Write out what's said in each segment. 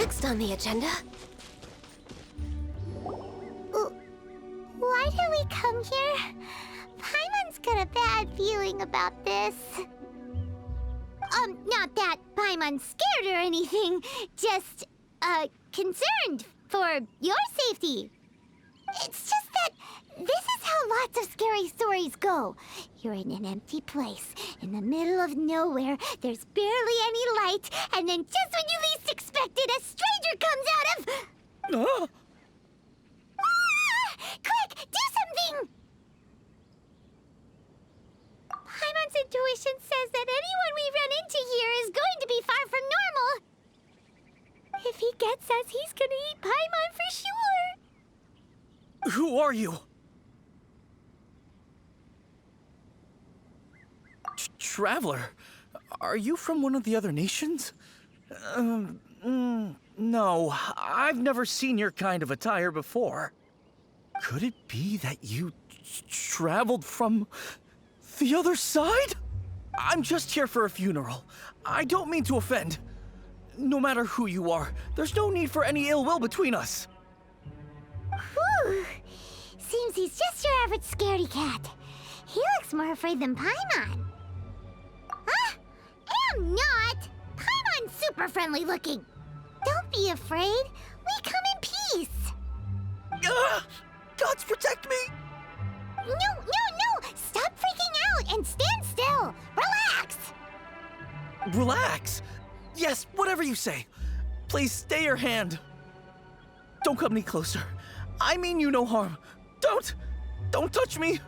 next on the agenda? Why did we come here? Paimon's got a bad feeling about this. Not that Paimon's scared or anything, just, concerned for your safety. It's just that this is how lots of scary stories go. You're in an empty place, in the middle of nowhere, there's barely any light, and then just when you least expect it, a stranger comes out of... Quick, do something! Paimon's intuition says that anyone we run into here is going to be far from normal. If he gets us, he's gonna eat Paimon for sure. Who are you? Traveler, are you from one of the other nations? No, I've never seen your kind of attire before. Could it be that you traveled from the other side? I'm just here for a funeral. I don't mean to offend. No matter who you are, there's no need for any ill will between us. Whew. Seems he's just your average scaredy cat. He looks more afraid than Paimon. Huh? I'm not! Paimon's super friendly looking. Don't be afraid. We come in peace. Gods protect me! No! Stop freaking out and stand still. Relax! Relax? Yes, whatever you say. Please stay your hand. Don't come any closer. I mean you no harm. Don't touch me.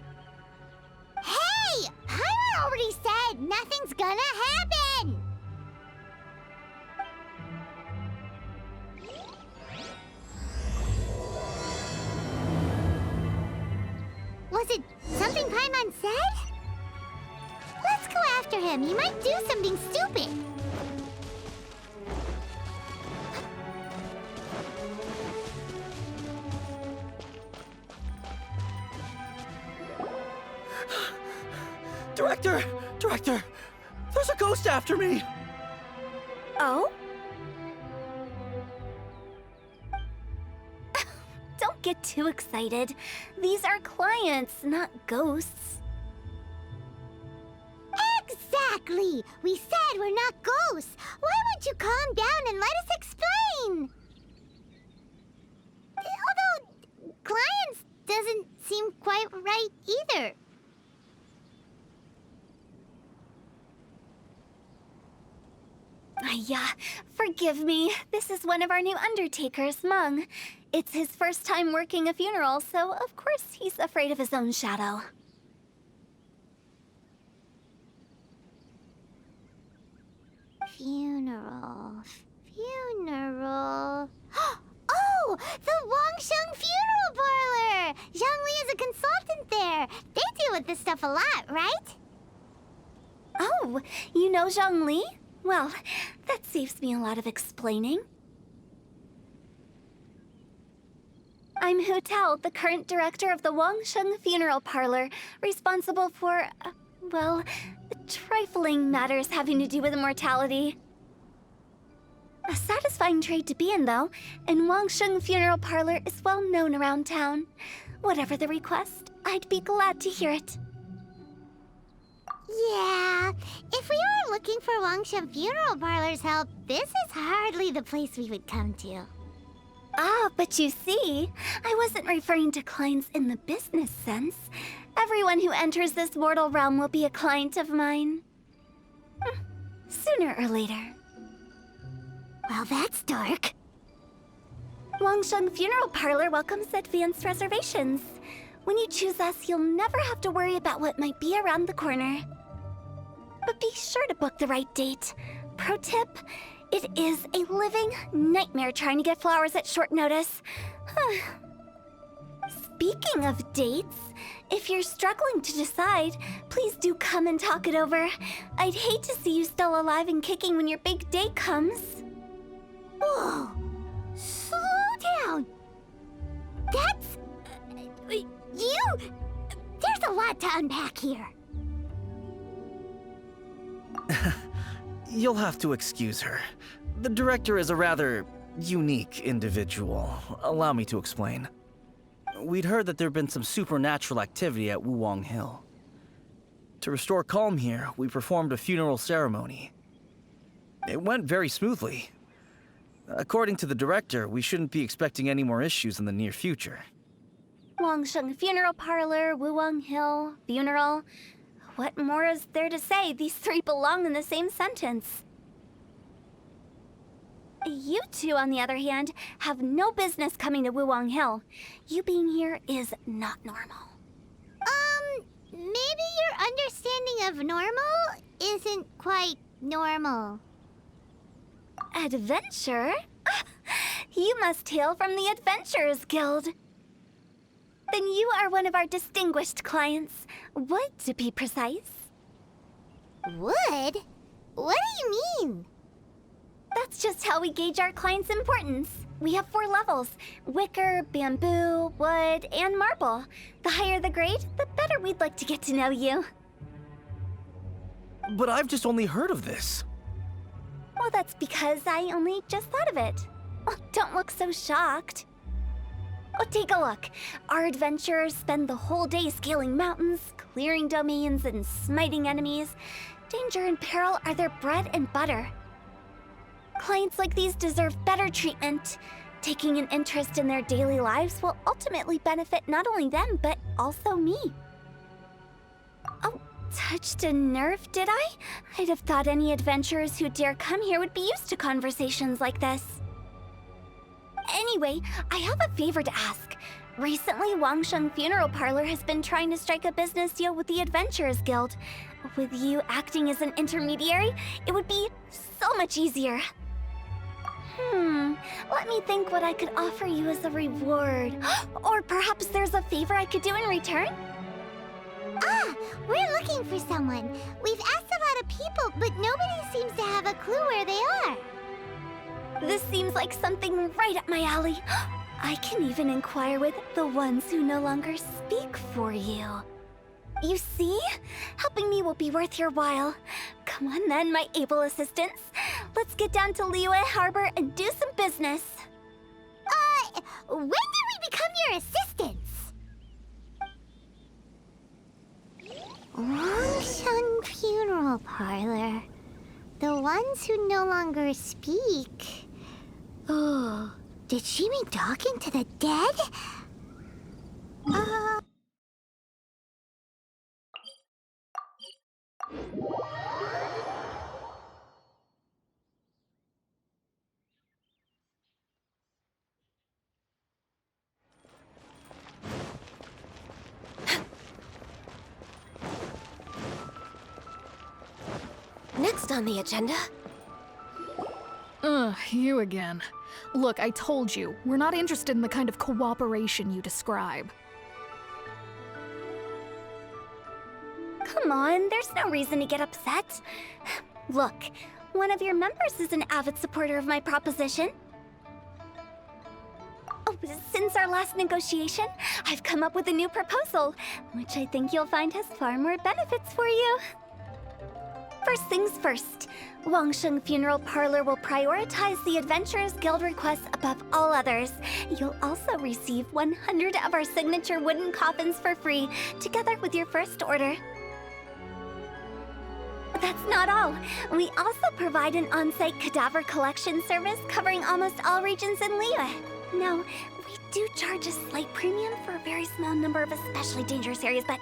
Hey! Paimon already said nothing's gonna happen! Was it something Paimon said? Let's go after him. He might do something stupid. Director, there's a ghost after me. Oh? Don't get too excited. These are clients, not ghosts. Exactly! We said we're not ghosts. Why won't you calm down and let us explain? Although, clients doesn't seem quite right either. Yeah, forgive me. This is one of our new undertakers, Mung. It's his first time working a funeral, so of course he's afraid of his own shadow. Funeral. Oh! The Wangsheng Funeral Parlor! Zhangli is a consultant there. They deal with this stuff a lot, right? Oh, you know Zhongli? Well, that saves me a lot of explaining. I'm Hu Tao, the current director of the Wangsheng Funeral Parlor, responsible for, well, trifling matters having to do with immortality. A satisfying trade to be in, though, and Wangsheng Funeral Parlor is well known around town. Whatever the request, I'd be glad to hear it. Yeah, if we were looking for Wangsheng Funeral Parlor's help, this is hardly the place we would come to. Ah, but you see, I wasn't referring to clients in the business sense. Everyone who enters this mortal realm will be a client of mine. Sooner or later. Well, that's dark. Wangsheng Funeral Parlor welcomes advanced reservations. When you choose us, you'll never have to worry about what might be around the corner. But be sure to book the right date. Pro tip, it is a living nightmare trying to get flowers at short notice. Speaking of dates, if you're struggling to decide, please do come and talk it over. I'd hate to see you still alive and kicking when your big day comes. Whoa! Slow down! That's... There's a lot to unpack here. You'll have to excuse her. The director is a rather unique individual. Allow me to explain. We'd heard that there'd been some supernatural activity at Wuwang Hill. To restore calm here, we performed a funeral ceremony. It went very smoothly. According to the director, we shouldn't be expecting any more issues in the near future. Wangsheng Funeral Parlor, Wuwang Hill, funeral. What more is there to say? These three belong in the same sentence. You two, on the other hand, have no business coming to Wuwang Hill. You being here is not normal. Maybe your understanding of normal isn't quite normal. Adventure? You must hail from the Adventurers Guild. Then you are one of our distinguished clients. Wood, to be precise. Wood? What do you mean? That's just how we gauge our clients' importance. We have 4 levels: wicker, bamboo, wood, and marble. The higher the grade, the better we'd like to get to know you. But I've just only heard of this. Well, that's because I only just thought of it. Oh, don't look so shocked. Oh, take a look. Our adventurers spend the whole day scaling mountains, clearing domains, and smiting enemies. Danger and peril are their bread and butter. Clients like these deserve better treatment. Taking an interest in their daily lives will ultimately benefit not only them, but also me. Oh, touched a nerve, did I? I'd have thought any adventurers who dare come here would be used to conversations like this. Anyway, I have a favor to ask. Recently, Wangsheng Funeral Parlor has been trying to strike a business deal with the Adventurers Guild. With you acting as an intermediary, it would be so much easier. Let me think what I could offer you as a reward. Or perhaps there's a favor I could do in return? Ah, we're looking for someone. We've asked a lot of people, but nobody seems to have a clue where they are. This seems like something right up my alley. I can even inquire with the ones who no longer speak for you. You see? Helping me will be worth your while. Come on then, my able assistants. Let's get down to Liyue Harbor and do some business. When did we become your assistants? Wangsheng Funeral Parlor. The ones who no longer speak. Oh, did she mean talking to the dead? Next on the agenda. You again. Look, I told you, we're not interested in the kind of cooperation you describe. Come on, there's no reason to get upset. Look, one of your members is an avid supporter of my proposition. Oh, since our last negotiation, I've come up with a new proposal, which I think you'll find has far more benefits for you. First things first, Wangsheng Funeral Parlor will prioritize the Adventurers Guild requests above all others. You'll also receive 100 of our signature wooden coffins for free, together with your first order. That's not all. We also provide an on-site cadaver collection service covering almost all regions in Liyue. Now, we do charge a slight premium for a very small number of especially dangerous areas, but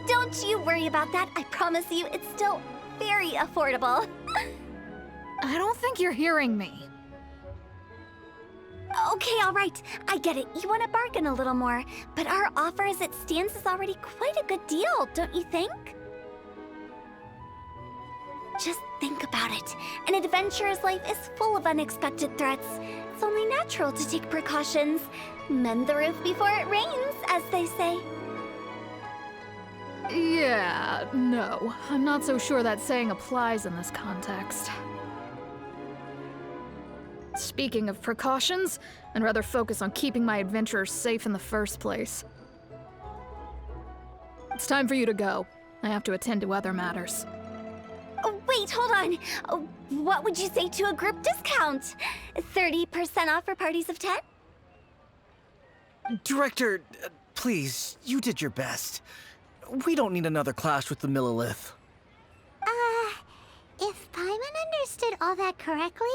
don't you worry about that. I promise you, it's still very affordable. I don't think you're hearing me. Okay, all right. I get it. You want to bargain a little more, but our offer as it stands is already quite a good deal, don't you think? Just think about it. An adventurer's life is full of unexpected threats. It's only natural to take precautions. Mend the roof before it rains, as they say. Yeah, no. I'm not so sure that saying applies in this context. Speaking of precautions, I'd rather focus on keeping my adventurers safe in the first place. It's time for you to go. I have to attend to other matters. Oh, wait, hold on. Oh, what would you say to a group discount? 30% off for parties of 10? Director, please, you did your best. We don't need another clash with the Millilith. If Paimon understood all that correctly,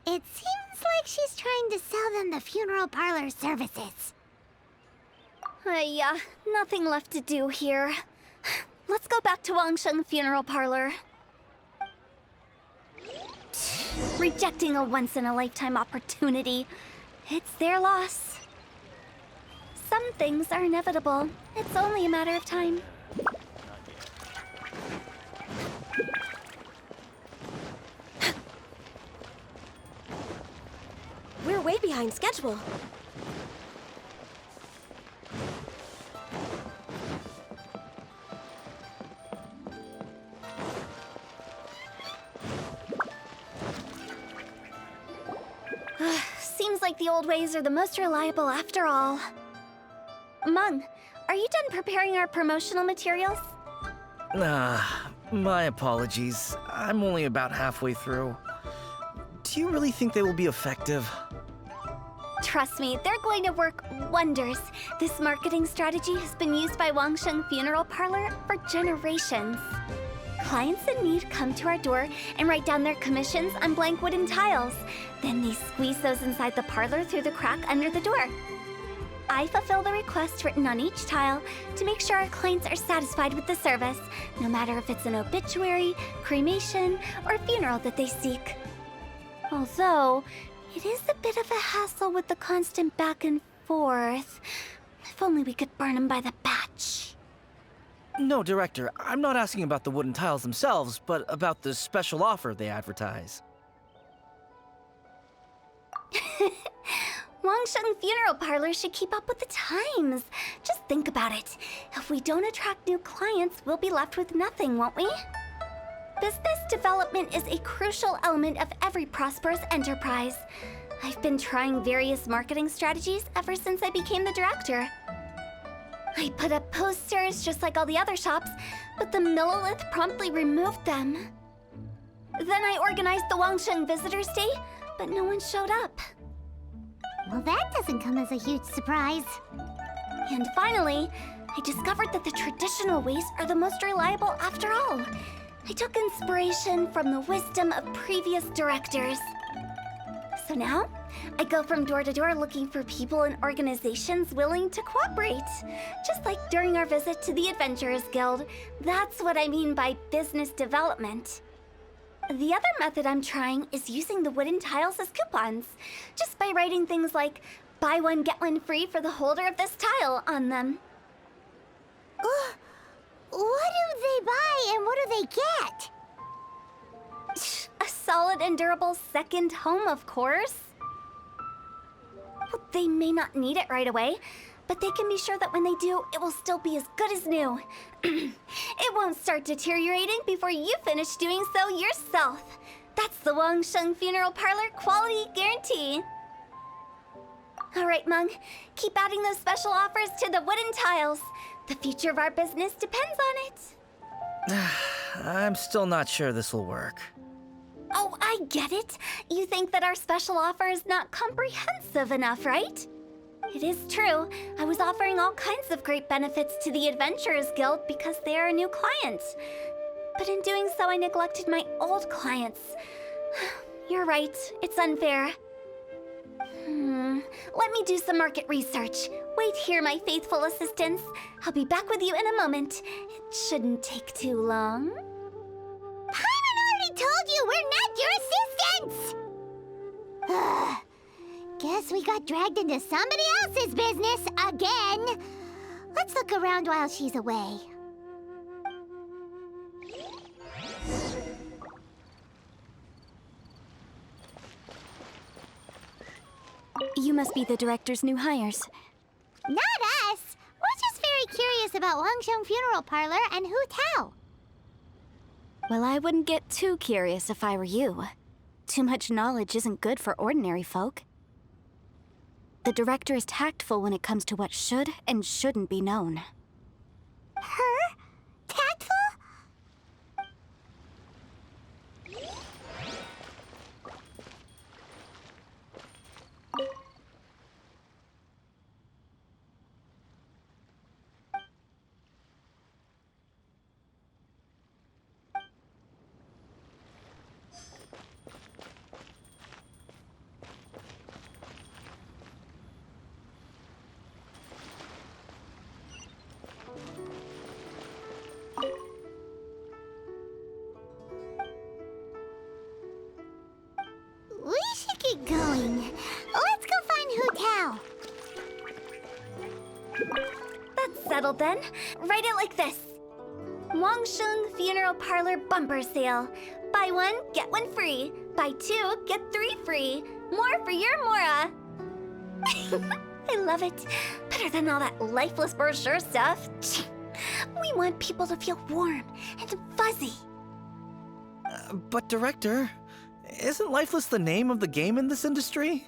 it seems like she's trying to sell them the funeral parlor services. Yeah, nothing left to do here. Let's go back to Wangsheng Funeral Parlor. Rejecting a once-in-a-lifetime opportunity. It's their loss. Some things are inevitable. It's only a matter of time. We're way behind schedule. Seems like the old ways are the most reliable after all. Mung, are you done preparing our promotional materials? My apologies. I'm only about halfway through. Do you really think they will be effective? Trust me, they're going to work wonders. This marketing strategy has been used by Wangsheng Funeral Parlor for generations. Clients in need come to our door and write down their commissions on blank wooden tiles. Then they squeeze those inside the parlor through the crack under the door. I fulfill the request written on each tile to make sure our clients are satisfied with the service, no matter if it's an obituary, cremation, or funeral that they seek. Although, it is a bit of a hassle with the constant back and forth. If only we could burn them by the batch. No, Director, I'm not asking about the wooden tiles themselves, but about the special offer they advertise. Wangsheng Funeral Parlor should keep up with the times. Just think about it. If we don't attract new clients, we'll be left with nothing, won't we? Business development is a crucial element of every prosperous enterprise. I've been trying various marketing strategies ever since I became the director. I put up posters just like all the other shops, but the Millilith promptly removed them. Then I organized the Wangsheng Visitors Day, but no one showed up. Well, that doesn't come as a huge surprise. And finally, I discovered that the traditional ways are the most reliable after all. I took inspiration from the wisdom of previous directors. So now, I go from door to door looking for people and organizations willing to cooperate. Just like during our visit to the Adventurers Guild. That's what I mean by business development. The other method I'm trying is using the wooden tiles as coupons. Just by writing things like, buy one, get one free for the holder of this tile on them. What do they buy and what do they get? A solid and durable second home, of course. Well, they may not need it right away, but they can be sure that when they do, it will still be as good as new. It won't start deteriorating before you finish doing so yourself. That's the Wangsheng Funeral Parlor quality guarantee. All right, Mung, keep adding those special offers to the wooden tiles. The future of our business depends on it. I'm still not sure this will work. Oh, I get it. You think that our special offer is not comprehensive enough, right? It is true. I was offering all kinds of great benefits to the Adventurers Guild because they are a new client. But in doing so, I neglected my old clients. You're right. It's unfair. Let me do some market research. Wait here, my faithful assistants. I'll be back with you in a moment. It shouldn't take too long. Paimon already told you we're not your assistants! Guess we got dragged into somebody else's business again. Let's look around while she's away. You must be the director's new hires. Not us! We're just very curious about Wangsheng Funeral Parlor and Hu Tao. Well, I wouldn't get too curious if I were you. Too much knowledge isn't good for ordinary folk. The director is tactful when it comes to what should and shouldn't be known. Her? Tactful? labeled then. Write it like this. Wangsheng Funeral Parlor Bumper Sale. Buy one, get one free. Buy two, get three free. More for your Mora. I love it. Better than all that lifeless brochure stuff. We want people to feel warm and fuzzy. But Director, isn't Lifeless the name of the game in this industry?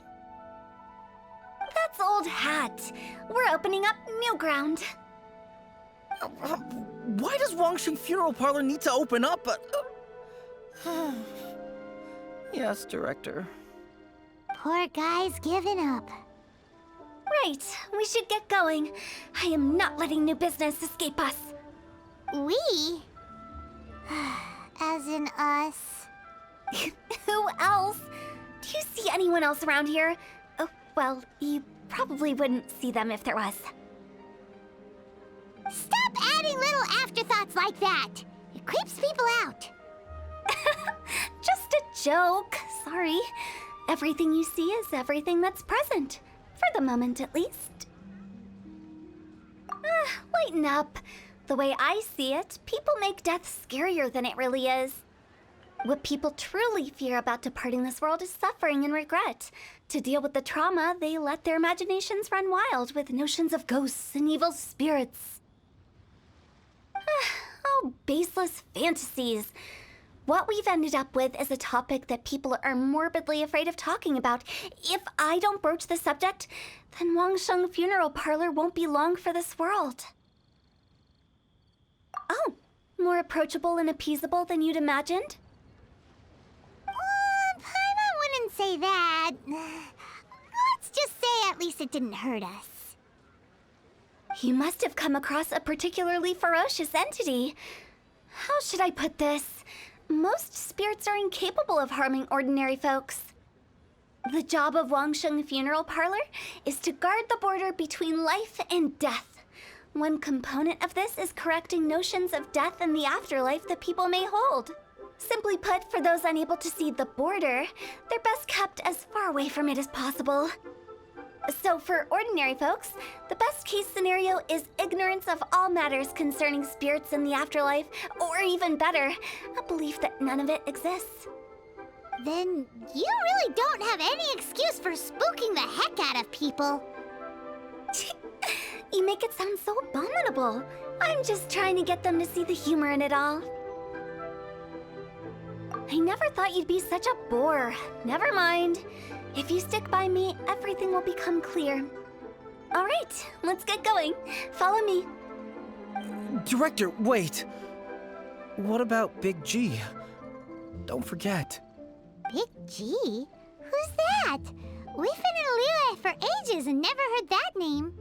That's old hat. We're opening up new ground. Why does Wangsheng Funeral Parlor need to open up? Yes, Director. Poor guy's given up. Right, we should get going. I am not letting new business escape us. We? As in us. Who else? Do you see anyone else around here? Oh, well, you probably wouldn't see them if there was. Stop adding little afterthoughts like that. It creeps people out. Just a joke. Sorry. Everything you see is everything that's present. For the moment, at least. Lighten up. The way I see it, people make death scarier than it really is. What people truly fear about departing this world is suffering and regret. To deal with the trauma, they let their imaginations run wild with notions of ghosts and evil spirits. Oh, baseless fantasies. What we've ended up with is a topic that people are morbidly afraid of talking about. If I don't broach the subject, then Wangsheng Funeral Parlor won't be long for this world. Oh, more approachable and appeasable than you'd imagined? Paimon wouldn't say that. Let's just say at least it didn't hurt us. You must have come across a particularly ferocious entity. How should I put this? Most spirits are incapable of harming ordinary folks. The job of Wangsheng Funeral Parlor is to guard the border between life and death. One component of this is correcting notions of death and the afterlife that people may hold. Simply put, for those unable to see the border, they're best kept as far away from it as possible. So for ordinary folks, the best case scenario is ignorance of all matters concerning spirits in the afterlife, or even better, a belief that none of it exists. Then you really don't have any excuse for spooking the heck out of people. You make it sound so abominable. I'm just trying to get them to see the humor in it all. I never thought you'd be such a bore. Never mind. If you stick by me, everything will become clear. All right, let's get going. Follow me. Director, wait. What about Big G? Don't forget. Big G? Who's that? We've been in Lille for ages and never heard that name.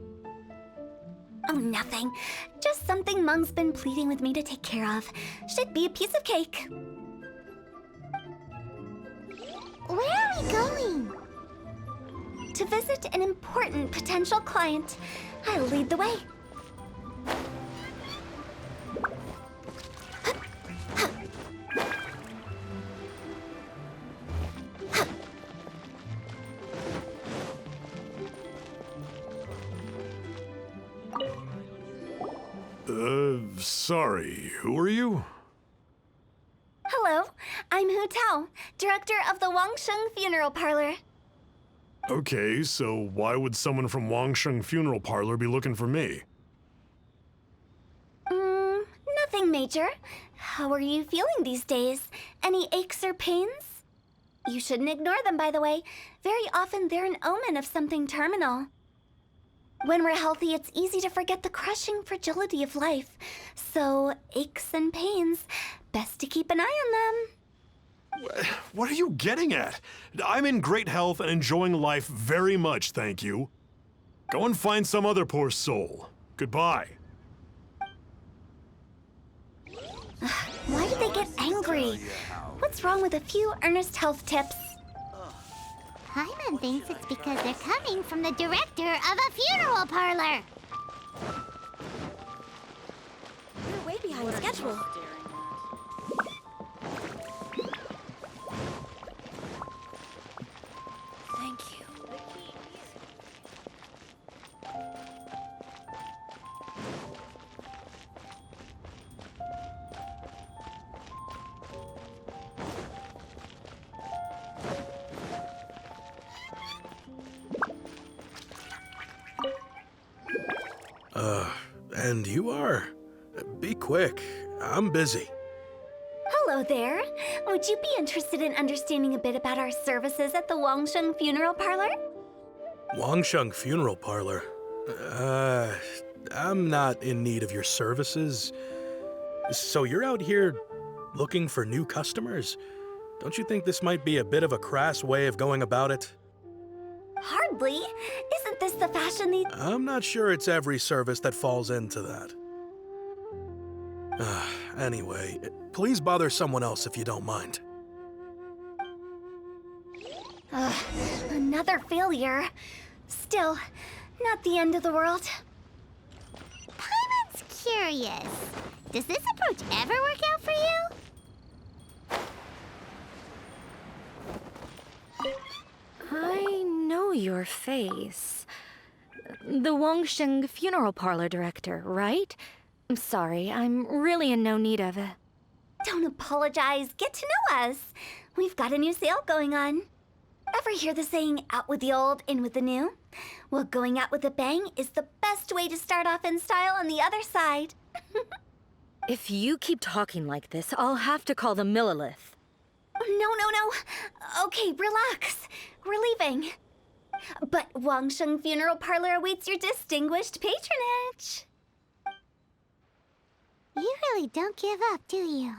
Oh, nothing. Just something Mung's been pleading with me to take care of. Should be a piece of cake. Where are we going? To visit an important potential client. I'll lead the way. Sorry, who are you? Hello, I'm Hu Tao, director of the Wangsheng Funeral Parlor. Okay, so why would someone from Wangsheng Funeral Parlor be looking for me? Nothing major. How are you feeling these days? Any aches or pains? You shouldn't ignore them, by the way. Very often they're an omen of something terminal. When we're healthy, it's easy to forget the crushing fragility of life. So, aches and pains, best to keep an eye on them. What are you getting at? I'm in great health and enjoying life very much, thank you. Go and find some other poor soul. Goodbye. Why did they get angry? What's wrong with a few earnest health tips? Paimon thinks it's because they're coming from the director of a funeral parlor. We're way behind schedule. Thank you. And you are? Be quick. I'm busy. Hello there. Would you be interested in understanding a bit about our services at the Wangsheng Funeral Parlor? Wangsheng Funeral Parlor? I'm not in need of your services. So you're out here looking for new customers? Don't you think this might be a bit of a crass way of going about it? Hardly. Isn't this the fashion these... I'm not sure it's every service that falls into that. Anyway, please bother someone else if you don't mind. Another failure. Still, not the end of the world. Paimon's curious. Does this approach ever work out for you? I know your face. The Wangsheng Funeral Parlor director, right? I'm sorry, I'm really in no need of it. Don't apologize. Get to know us. We've got a new sale going on. Ever hear the saying, out with the old, in with the new? Well, going out with a bang is the best way to start off in style on the other side. If you keep talking like this, I'll have to call the Millilith. No. Okay, relax. We're leaving. But Wangsheng Funeral Parlor awaits your distinguished patronage. You really don't give up, do you?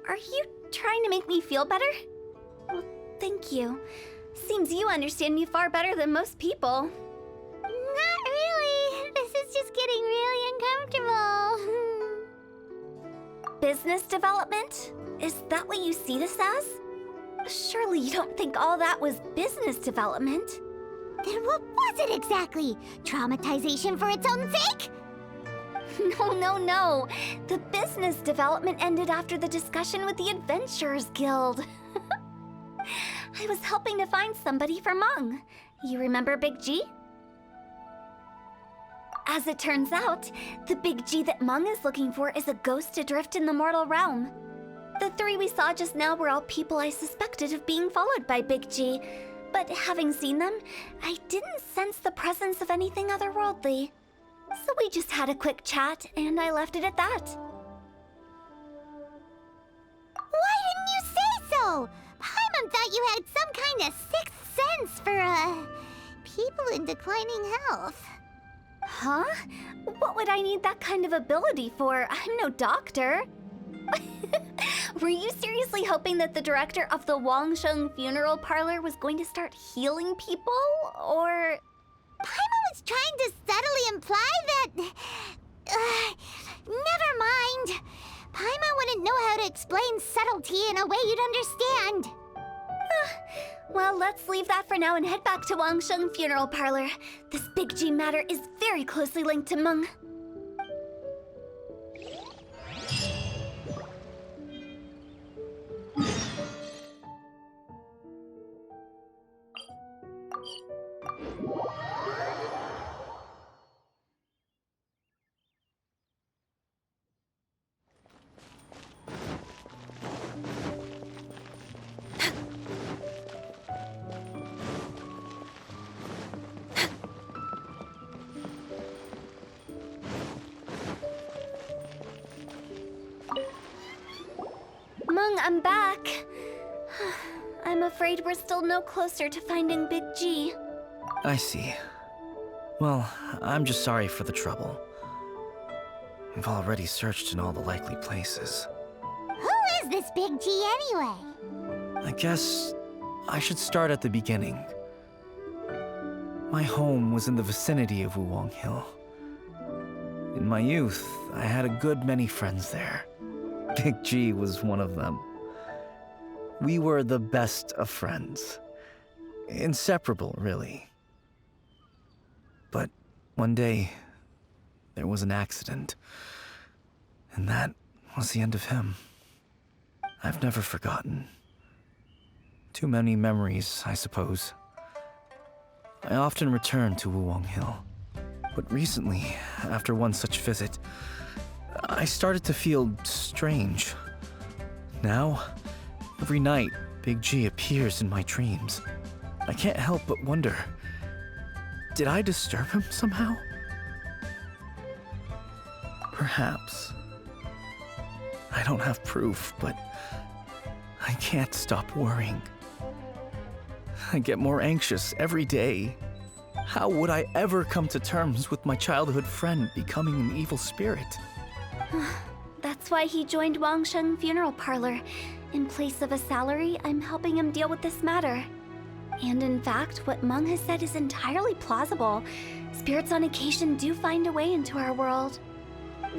Are you trying to make me feel better? Well, thank you. Seems you understand me far better than most people. Not really. This is just getting really uncomfortable. Business development? Is that what you see this as? Surely you don't think all that was business development. Then what was it exactly? Traumatization for its own sake? No. The business development ended after the discussion with the Adventurers Guild. I was helping to find somebody for Meng. You remember Big G? As it turns out, the Big G that Meng is looking for is a ghost adrift in the mortal realm. The three we saw just now were all people I suspected of being followed by Big G, but having seen them, I didn't sense the presence of anything otherworldly. So we just had a quick chat, and I left it at that. Why didn't you say so? Paimon thought you had some kind of sixth sense for, people in declining health. Huh? What would I need that kind of ability for? I'm no doctor. Were you seriously hoping that the director of the Wangsheng Funeral Parlor was going to start healing people, or... Paimon was trying to subtly imply that... never mind. Paimon wouldn't know how to explain subtlety in a way you'd understand. Well, let's leave that for now and head back to Wangsheng Funeral Parlor. This Big G matter is very closely linked to Meng. Meng, I'm back. I'm afraid we're still no closer to finding Big G. I see. Well, I'm just sorry for the trouble. We've already searched in all the likely places. Who is this Big G anyway? I guess I should start at the beginning. My home was in the vicinity of Wuwang Hill. In my youth, I had a good many friends there. Big G was one of them. We were the best of friends. Inseparable, really. But one day, there was an accident. And that was the end of him. I've never forgotten. Too many memories, I suppose. I often return to Wuwang Hill. But recently, after one such visit, I started to feel strange. Now, every night, Big G appears in my dreams. I can't help but wonder, did I disturb him somehow? Perhaps. I don't have proof, but I can't stop worrying. I get more anxious every day. How would I ever come to terms with my childhood friend becoming an evil spirit? That's why he joined Wangsheng Funeral Parlor. In place of a salary, I'm helping him deal with this matter. And in fact, what Meng has said is entirely plausible. Spirits on occasion do find a way into our world.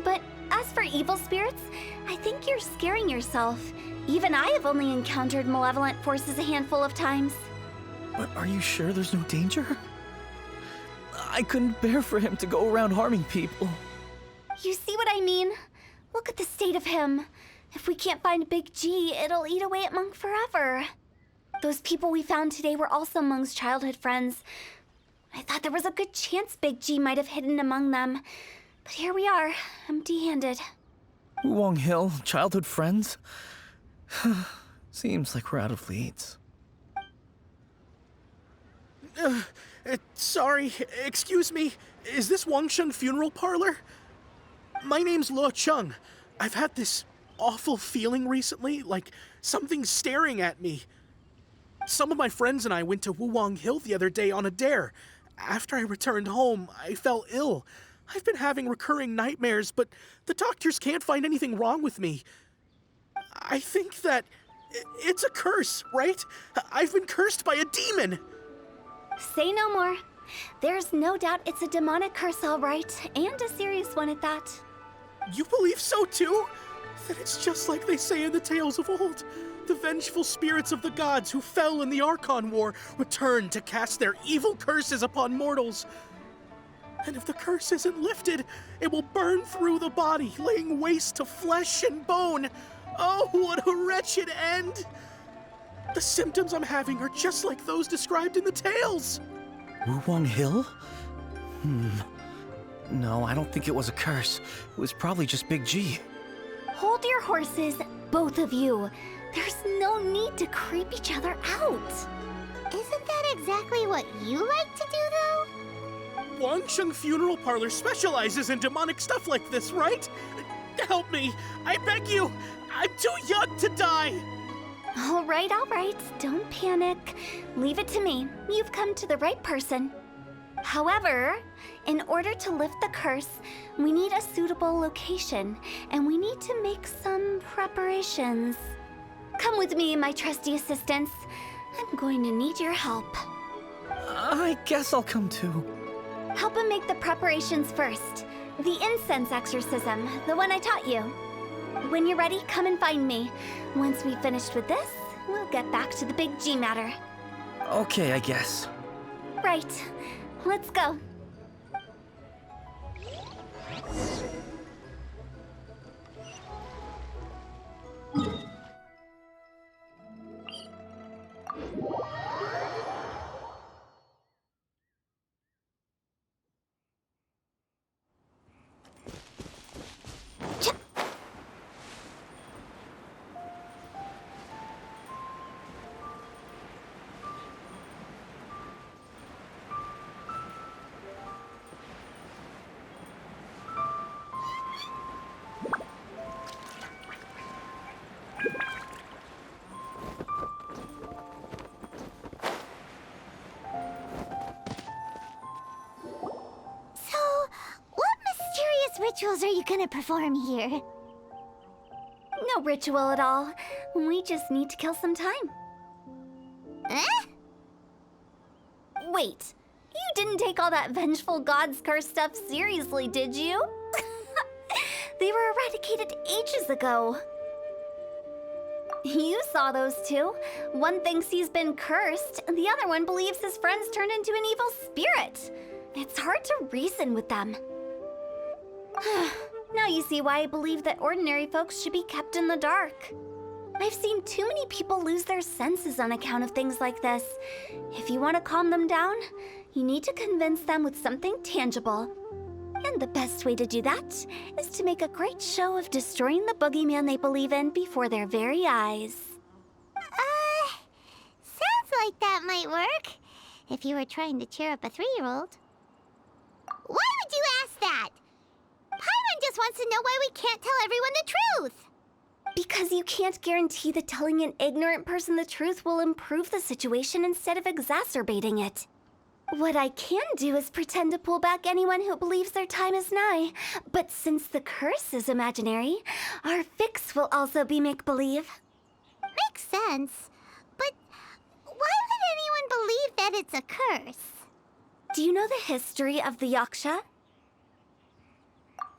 But as for evil spirits, I think you're scaring yourself. Even I have only encountered malevolent forces a handful of times. But are you sure there's no danger? I couldn't bear for him to go around harming people. You see what I mean? Look at the state of him. If we can't find Big G, it'll eat away at Meng forever. Those people we found today were also Meng's childhood friends. I thought there was a good chance Big G might have hidden among them. But here we are, empty-handed. Wulong Hill, childhood friends? Seems like we're out of leads. Sorry, excuse me. Is this Wangsheng Funeral Parlor? My name's Luo Chung. I've had this awful feeling recently, like something's staring at me. Some of my friends and I went to Wulong Hill the other day on a dare. After I returned home, I fell ill. I've been having recurring nightmares, but the doctors can't find anything wrong with me. I think that it's a curse, right? I've been cursed by a demon. Say no more. There's no doubt it's a demonic curse, all right, and a serious one at that. You believe so too? Then it's just like they say in the tales of old. The vengeful spirits of the gods who fell in the Archon War return to cast their evil curses upon mortals. And if the curse isn't lifted, it will burn through the body, laying waste to flesh and bone. Oh, what a wretched end! The symptoms I'm having are just like those described in the tales. Wulong Hill? No, I don't think it was a curse. It was probably just Big G. Hold your horses, both of you. There's no need to creep each other out. Isn't that exactly what you like to do, though? Wangsheng Funeral Parlor specializes in demonic stuff like this, right? Help me, I beg you. I'm too young to die. All right, don't panic. Leave it to me. You've come to the right person. However, in order to lift the curse, we need a suitable location, and we need to make some preparations. Come with me, my trusty assistants. I'm going to need your help. I guess I'll come too. Help him make the preparations first. The incense exorcism, the one I taught you. When you're ready, come and find me. Once we've finished with this, we'll get back to the Big G matter. Okay, I guess. Right. Let's go. Rituals are you gonna perform here? No ritual at all. We just need to kill some time. Eh? Wait, you didn't take all that vengeful god's curse stuff seriously, did you? They were eradicated ages ago. You saw those two. One thinks he's been cursed, and the other one believes his friends turned into an evil spirit. It's hard to reason with them. Now you see why I believe that ordinary folks should be kept in the dark. I've seen too many people lose their senses on account of things like this. If you want to calm them down, you need to convince them with something tangible. And the best way to do that is to make a great show of destroying the boogeyman they believe in before their very eyes. Sounds like that might work. If you were trying to cheer up a 3-year-old. Why would you ask that? Paimon just wants wants to know why we can't tell everyone the truth. Because you can't guarantee that telling an ignorant person the truth will improve the situation instead of exacerbating it. What I can do is pretend to pull back anyone who believes their time is nigh. But since the curse is imaginary, our fix will also be make-believe. Makes sense. But why would anyone believe that it's a curse? Do you know the history of the Yaksha?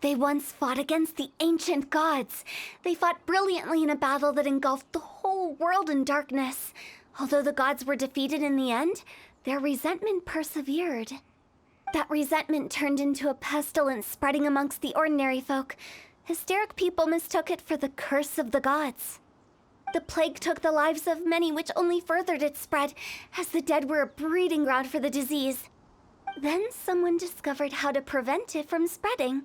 They once fought against the ancient gods. They fought brilliantly in a battle that engulfed the whole world in darkness. Although the gods were defeated in the end, their resentment persevered. That resentment turned into a pestilence spreading amongst the ordinary folk. Hysteric people mistook it for the curse of the gods. The plague took the lives of many, which only furthered its spread, as the dead were a breeding ground for the disease. Then someone discovered how to prevent it from spreading,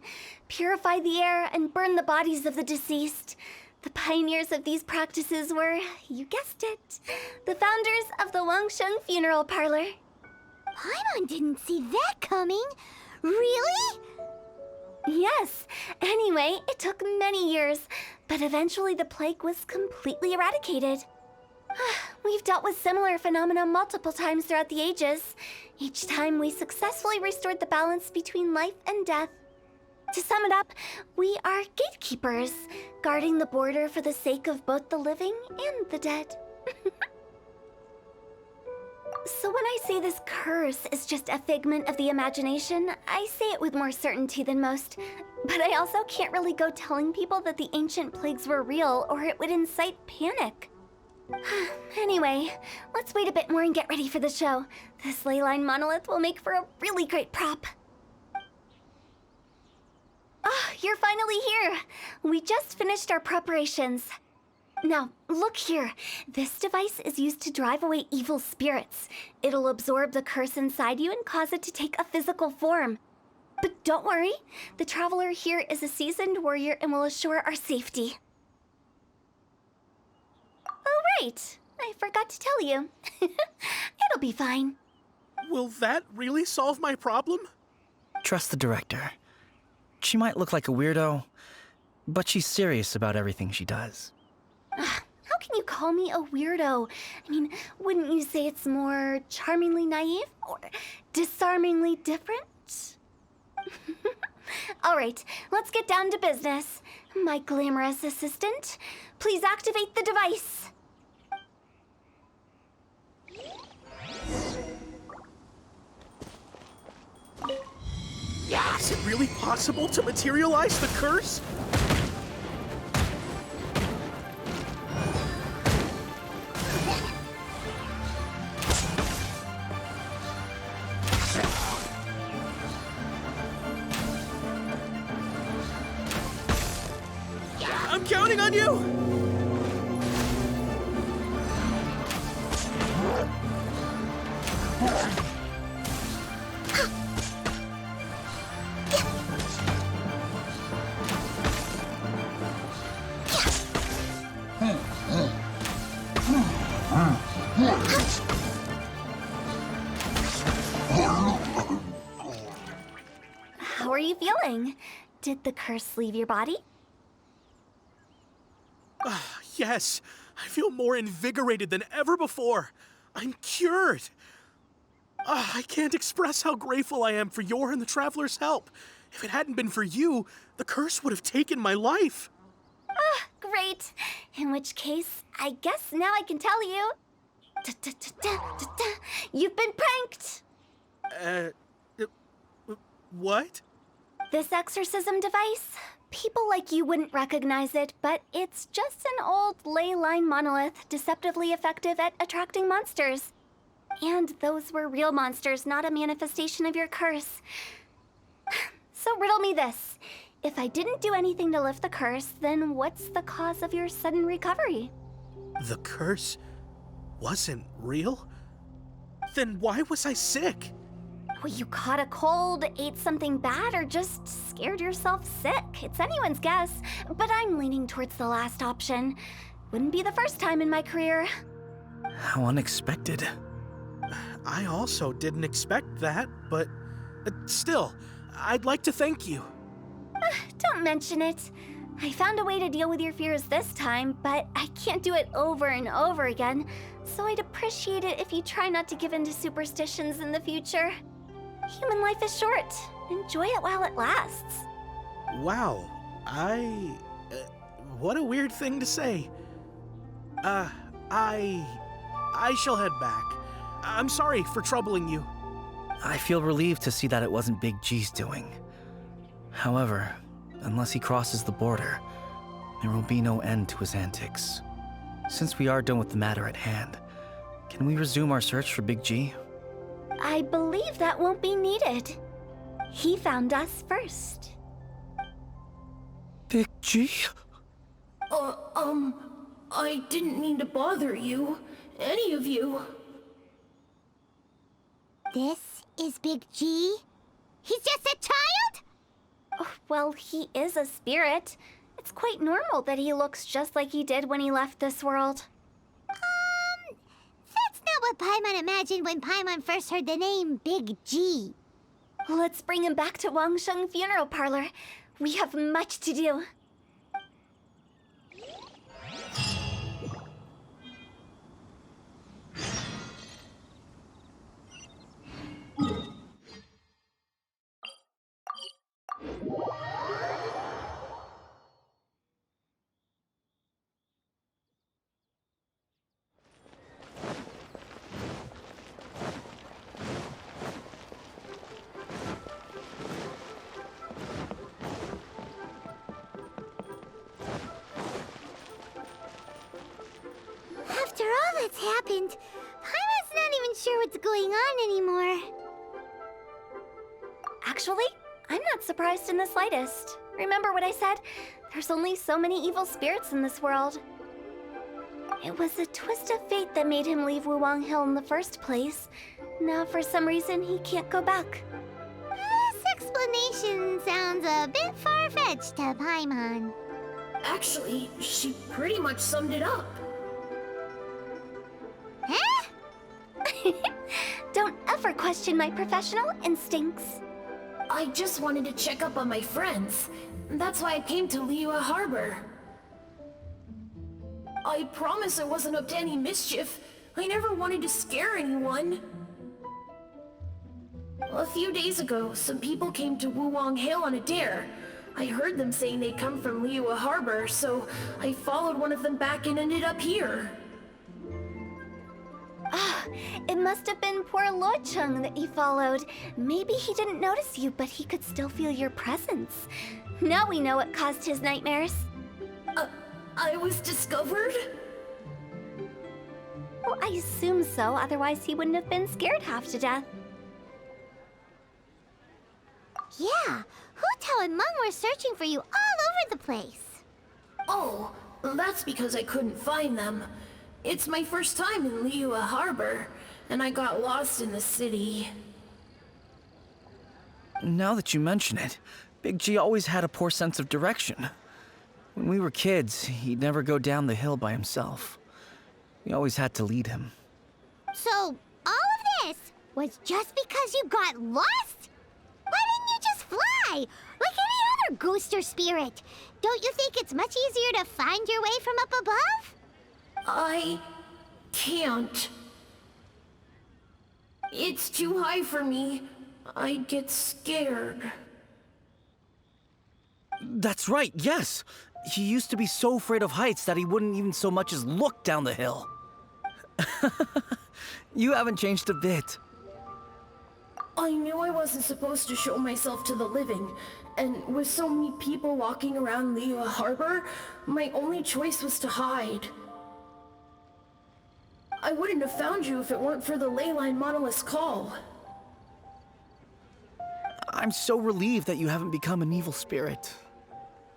purify the air, and burn the bodies of the deceased. The pioneers of these practices were, you guessed it, the founders of the Wangsheng Funeral Parlor. Paimon didn't see that coming. Really? Yes. Anyway, it took many years, but eventually the plague was completely eradicated. We've dealt with similar phenomena multiple times throughout the ages. Each time we successfully restored the balance between life and death. To sum it up, we are gatekeepers, guarding the border for the sake of both the living and the dead. So when I say this curse is just a figment of the imagination, I say it with more certainty than most. But I also can't really go telling people that the ancient plagues were real, or it would incite panic. Anyway, let's wait a bit more and get ready for the show. This ley line monolith will make for a really great prop. Oh, you're finally here! We just finished our preparations. Now, look here. This device is used to drive away evil spirits. It'll absorb the curse inside you and cause it to take a physical form. But don't worry, the traveler here is a seasoned warrior and will assure our safety. Oh, right. I forgot to tell you. It'll be fine. Will that really solve my problem? Trust the director. She might look like a weirdo, but she's serious about everything she does. How can you call me a weirdo? I mean, wouldn't you say it's more charmingly naive or disarmingly different? All right, let's get down to business. My glamorous assistant, please activate the device. Is it really possible to materialize the curse? I'm counting on you! How are you feeling? Did the curse leave your body? Yes, I feel more invigorated than ever before. I'm cured. I can't express how grateful I am for your and the Traveler's help. If it hadn't been for you, the curse would have taken my life. Great. In which case, I guess now I can tell you. You've been pranked! What? This exorcism device? People like you wouldn't recognize it, but it's just an old ley line monolith, deceptively effective at attracting monsters. And those were real monsters, not a manifestation of your curse. So riddle me this. If I didn't do anything to lift the curse, then what's the cause of your sudden recovery? The curse wasn't real? Then why was I sick? Well, you caught a cold, ate something bad, or just scared yourself sick. It's anyone's guess, but I'm leaning towards the last option. Wouldn't be the first time in my career. How unexpected. I also didn't expect that, but still, I'd like to thank you. Don't Don't mention it. I found a way to deal with your fears this time, but I can't do it over and over again, so I'd appreciate it if you try not to give in to superstitions in the future. Human life is short. Enjoy it while it lasts. Wow, what a weird thing to say. I shall head back. I'm sorry for troubling you. I feel relieved to see that it wasn't Big G's doing. However, unless he crosses the border, there will be no end to his antics. Since we are done with the matter at hand, can we resume our search for Big G? I believe that won't be needed. He found us first. Big G? I didn't mean to bother you. Any of you. This is Big G? He's just a child? Oh, well, he is a spirit. It's quite normal that he looks just like he did when he left this world. That's not what Paimon imagined when Paimon first heard the name Big G. Let's bring him back to Wangsheng Funeral Parlor. We have much to do. After all that's happened, Paimon's not even sure what's going on anymore. Actually, I'm not surprised in the slightest. Remember what I said? There's only so many evil spirits in this world. It was a twist of fate that made him leave Wuwang Hill in the first place. Now, for some reason, he can't go back. This explanation sounds a bit far-fetched to Paimon. Actually, she pretty much summed it up. Huh? Don't ever question my professional instincts. I just wanted to check up on my friends. That's why I came to Liyue Harbor. I promise I wasn't up to any mischief. I never wanted to scare anyone. A few days ago, some people came to Wuwang Hill on a dare. I heard them saying they'd come from Liyue Harbor, so I followed one of them back and ended up here. It must have been poor Lo Chung that you followed. Maybe he didn't notice you, but he could still feel your presence. Now we know what caused his nightmares. I was discovered? Well, I assume so, otherwise he wouldn't have been scared half to death. Yeah, Hu Tao and Meng were searching for you all over the place. Oh, that's because I couldn't find them. It's my first time in Liyue Harbor, and I got lost in the city. Now that you mention it, Big G always had a poor sense of direction. When we were kids, he'd never go down the hill by himself. We always had to lead him. So, all of this was just because you got lost? Why didn't you just fly? Like any other ghost or spirit? Don't you think it's much easier to find your way from up above? I can't. It's too high for me. I'd get scared. That's right, yes! He used to be so afraid of heights that he wouldn't even so much as look down the hill. You haven't changed a bit. I knew I wasn't supposed to show myself to the living, and with so many people walking around Liyue Harbor, my only choice was to hide. I wouldn't have found you if it weren't for the Leyline Monolith's call. I'm so relieved that you haven't become an evil spirit.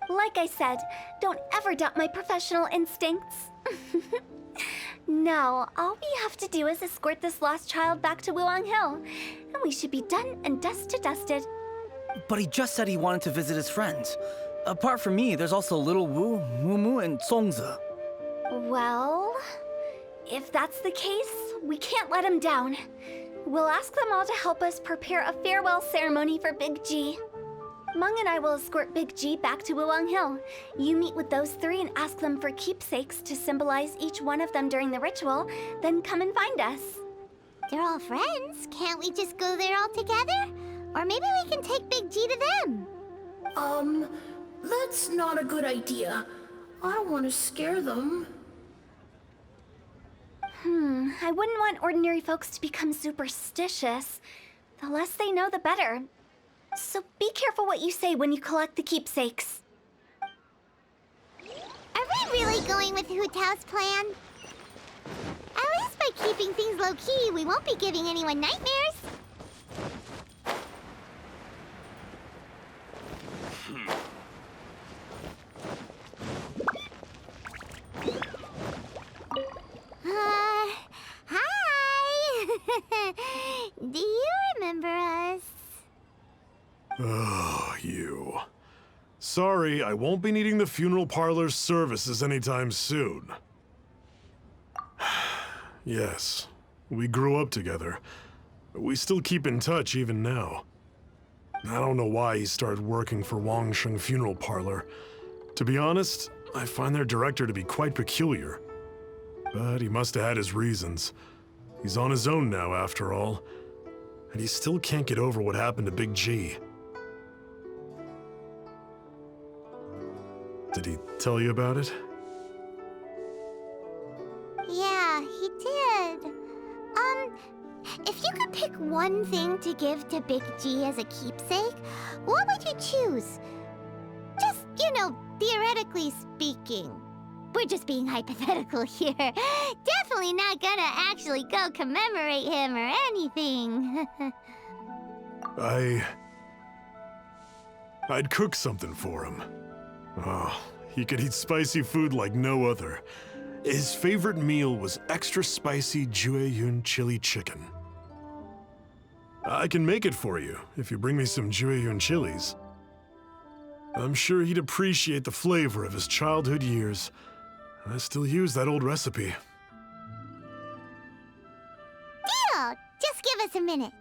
Like I said, don't ever doubt my professional instincts. Now, all we have to do is escort this lost child back to Wuwang Hill, and we should be done and dusted. But he just said he wanted to visit his friends. Apart from me, there's also Little Wu, Mumu, and Songzi. Well, if that's the case, we can't let him down. We'll ask them all to help us prepare a farewell ceremony for Big G. Mung and I will escort Big G back to Wuwang Hill. You meet with those three and ask them for keepsakes to symbolize each one of them during the ritual, then come and find us. They're all friends. Can't we just go there all together? Or maybe we can take Big G to them. That's not a good idea. I don't want to scare them. I wouldn't want ordinary folks to become superstitious. The less they know, the better. So be careful what you say when you collect the keepsakes. Are we really going with Hu Tao's plan? At least by keeping things low-key, we won't be giving anyone nightmares. Hi! Do you remember us? Oh, you. Sorry, I won't be needing the funeral parlor's services anytime soon. Yes, we grew up together. We still keep in touch even now. I don't know why he started working for Wangsheng Funeral Parlor. To be honest, I find their director to be quite peculiar. But he must have had his reasons. He's on his own now, after all. And he still can't get over what happened to Big G. Did he tell you about it? Yeah, he did. If you could pick one thing to give to Big G as a keepsake, what would you choose? Just, theoretically speaking. We're just being hypothetical here. Definitely not gonna actually go commemorate him or anything. I'd cook something for him. Oh, he could eat spicy food like no other. His favorite meal was extra spicy Jueyun chili chicken. I can make it for you if you bring me some Jueyun chilies. I'm sure he'd appreciate the flavor of his childhood years. I still use that old recipe. Deal! Just give us a minute.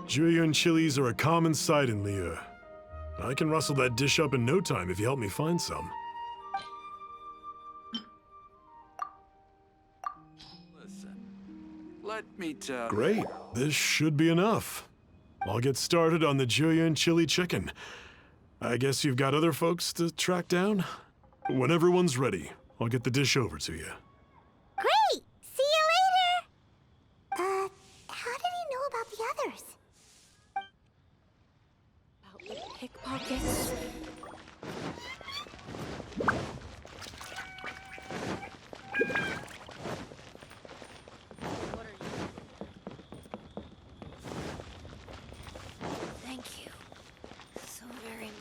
Jueyun chilies are a common sight in Liyue. I can rustle that dish up in no time if you help me find some. Listen, let me tell. Great, this should be enough. I'll get started on the Jueyun chili chicken. I guess you've got other folks to track down? When everyone's ready, I'll get the dish over to you. Great! See you later! How did he know about the others? About the pickpockets. Thank you so very much.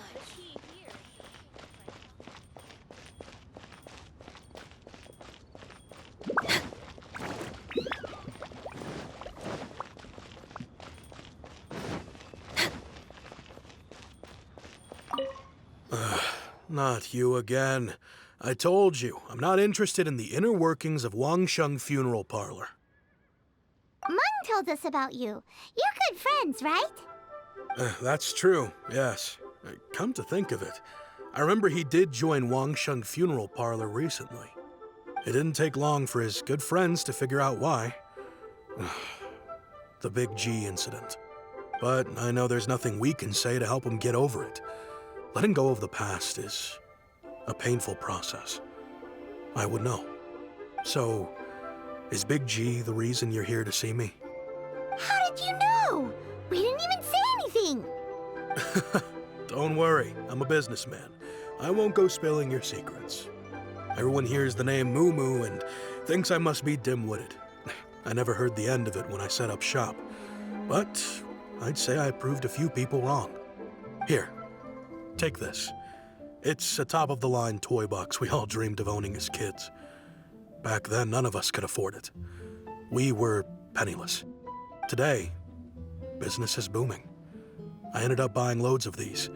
Not you again. I told you, I'm not interested in the inner workings of Wangsheng Funeral Parlor. Mung told us about you. You're good friends, right? That's true, yes. Come to think of it, I remember he did join Wangsheng Funeral Parlor recently. It didn't take long for his good friends to figure out why. The Big G incident. But I know there's nothing we can say to help him get over it. Letting go of the past is a painful process. I would know. So, is Big G the reason you're here to see me? How did you know? We didn't even say anything. Don't worry, I'm a businessman. I won't go spilling your secrets. Everyone hears the name Moo Moo and thinks I must be dim-witted. I never heard the end of it when I set up shop. But I'd say I proved a few people wrong. Here, take this. It's a top-of-the-line toy box we all dreamed of owning as kids. Back then, none of us could afford it. We were penniless. Today, business is booming. I ended up buying loads of these.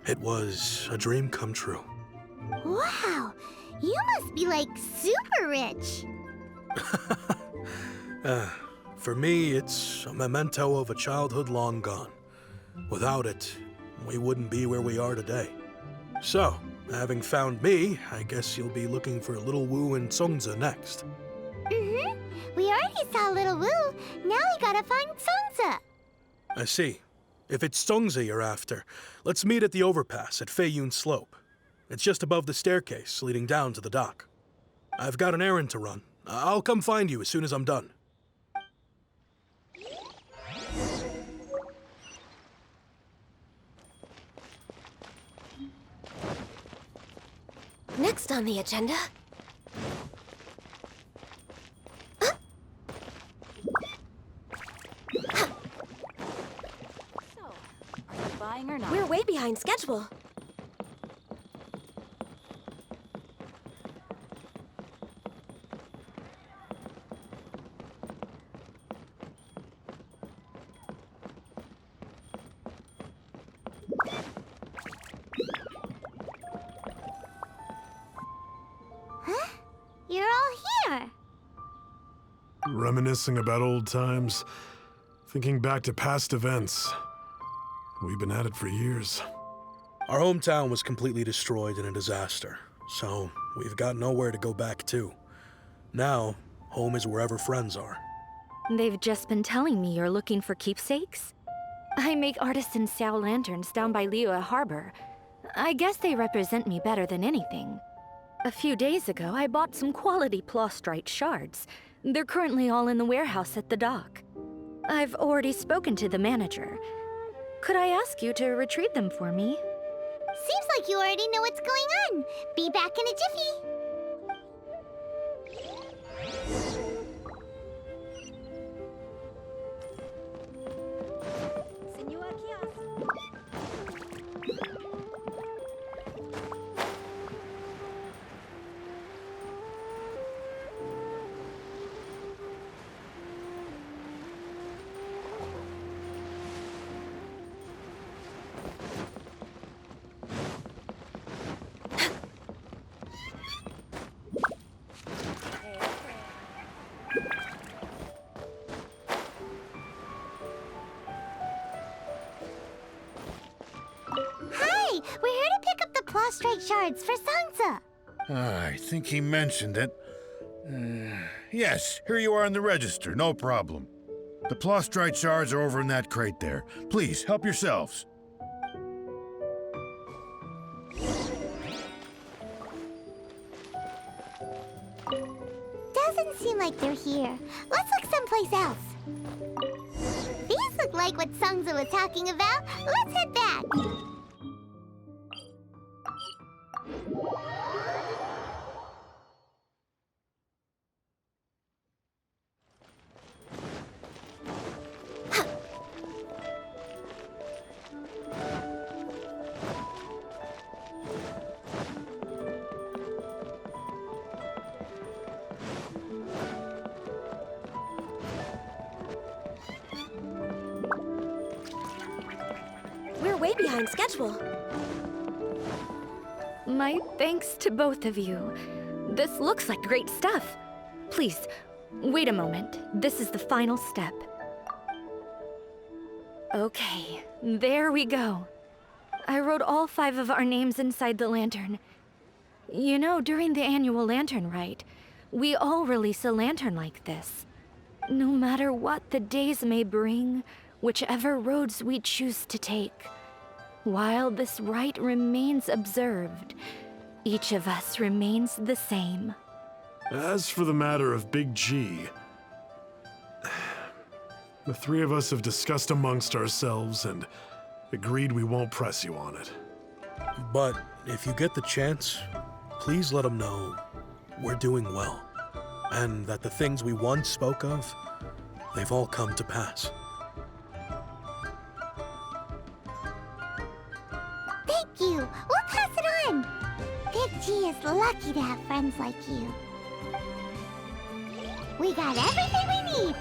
It was a dream come true. Wow, you must be like super rich. For me, it's a memento of a childhood long gone. Without it, we wouldn't be where we are today. So, having found me, I guess you'll be looking for Little Wu and Songza next. Mm-hmm. We already saw Little Wu. Now we gotta find Songza. I see. If it's Songza you're after, let's meet at the overpass at Feiyun Slope. It's just above the staircase leading down to the dock. I've got an errand to run. I'll come find you as soon as I'm done. Next on the agenda... Buying or not? We're way behind schedule. Huh? You're all here. Reminiscing about old times, thinking back to past events. We've been at it for years. Our hometown was completely destroyed in a disaster, so we've got nowhere to go back to. Now, home is wherever friends are. They've just been telling me you're looking for keepsakes? I make artisan Xiao lanterns down by Liyue Harbor. I guess they represent me better than anything. A few days ago, I bought some quality Plostrite shards. They're currently all in the warehouse at the dock. I've already spoken to the manager. Could I ask you to retrieve them for me? Seems like you already know what's going on. Be back in a jiffy. We're here to pick up the Plostrite shards for Songza. I think he mentioned it. Yes, here you are in the register, no problem. The Plostrite shards are over in that crate there. Please, help yourselves. Doesn't seem like they're here. Let's look someplace else. These look like what Songza was talking about. Let's head back. We're way behind schedule. My thanks to both of you. This looks like great stuff. Please, wait a moment. This is the final step. Okay, there we go. I wrote all 5 of our names inside the lantern. You know, during the annual lantern rite, we all release a lantern like this. No matter what the days may bring, whichever roads we choose to take, while this rite remains observed, each of us remains the same. As for the matter of Big G, the 3 of us have discussed amongst ourselves and agreed we won't press you on it. But if you get the chance, please let them know we're doing well, and that the things we once spoke of, they've all come to pass. Thank you. We'll pass it on. Big G is lucky to have friends like you. We got everything we need.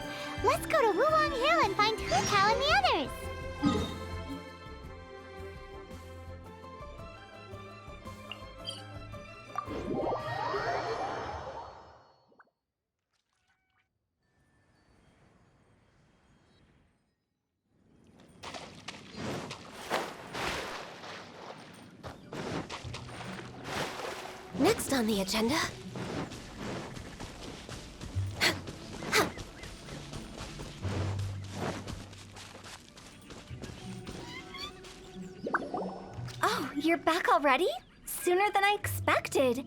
Let's go to Wulong Hill and find Hu Tao and the others. Next on the agenda... Oh, you're back already? Sooner than I expected.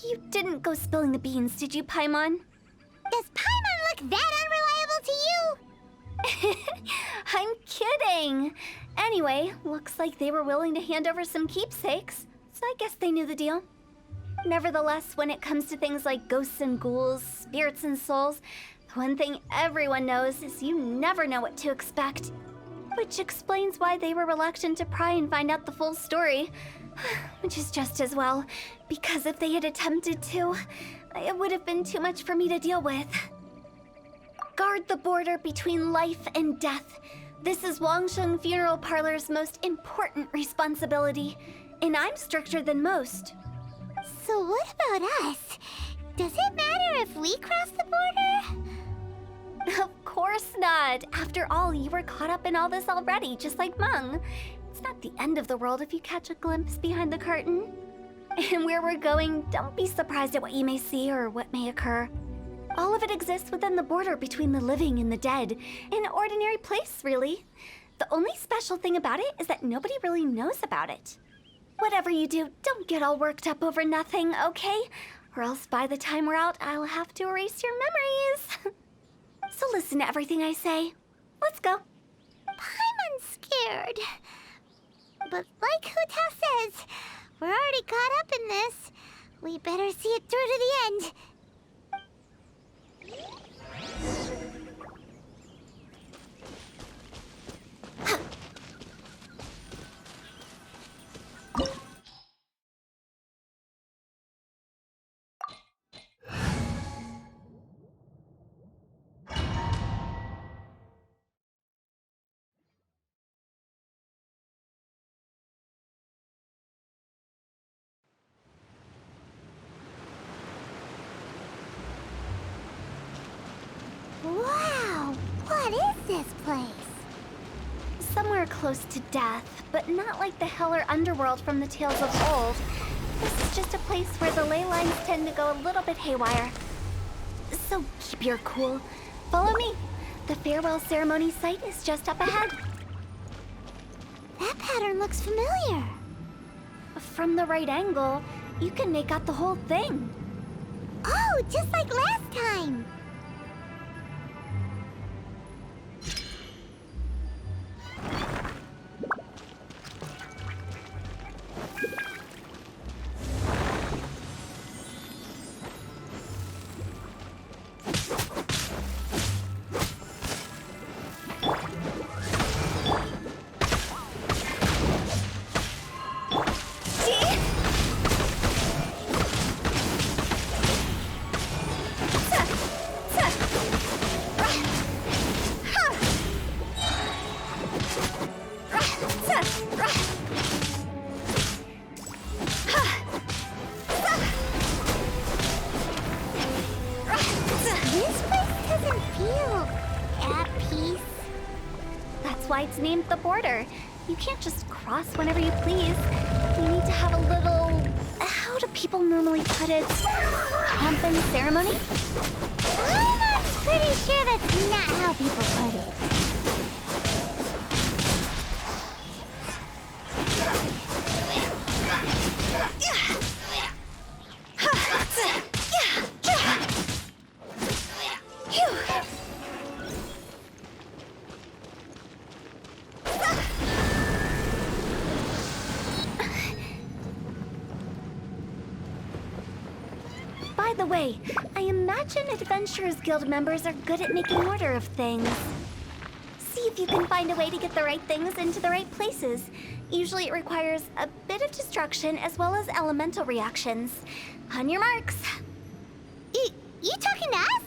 You didn't go spilling the beans, did you, Paimon? Does Paimon look that unreliable to you? I'm kidding. Anyway, looks like they were willing to hand over some keepsakes, so I guess they knew the deal. Nevertheless, when it comes to things like ghosts and ghouls, spirits and souls, the one thing everyone knows is you never know what to expect. Which explains why they were reluctant to pry and find out the full story. Which is just as well, because if they had attempted to, it would have been too much for me to deal with. Guard the border between life and death. This is Wangsheng Funeral Parlor's most important responsibility, and I'm stricter than most. So what about us? Does it matter if we cross the border? Of course not. After all, you were caught up in all this already, just like Meng. It's not the end of the world if you catch a glimpse behind the curtain. And where we're going, don't be surprised at what you may see or what may occur. All of it exists within the border between the living and the dead. An ordinary place, really. The only special thing about it is that nobody really knows about it. Whatever you do, don't get all worked up over nothing, okay? Or else by the time we're out, I'll have to erase your memories. So listen to everything I say. Let's go. Paimon's scared. But like Hu Tao says, we're already caught up in this. We better see it through to the end. Wow! What is this place? Somewhere close to death, but not like the hell or underworld from the tales of old. This is just a place where the ley lines tend to go a little bit haywire. So keep your cool. Follow me. The farewell ceremony site is just up ahead. That pattern looks familiar. From the right angle, you can make out the whole thing. Oh, just like last time. It's named the border. You can't just cross whenever you please. You need to have a little... How do people normally put it? Pomp and ceremony? I'm pretty sure that's not how people put it. By the way, I imagine Adventurers Guild members are good at making order of things. See if you can find a way to get the right things into the right places. Usually it requires a bit of destruction as well as elemental reactions. On your marks. You talking to us?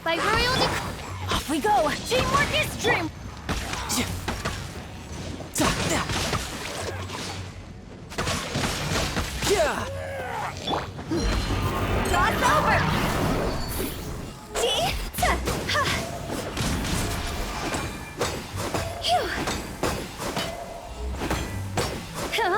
By royal Off we go! Teamwork is dream! God's over! See? Phew.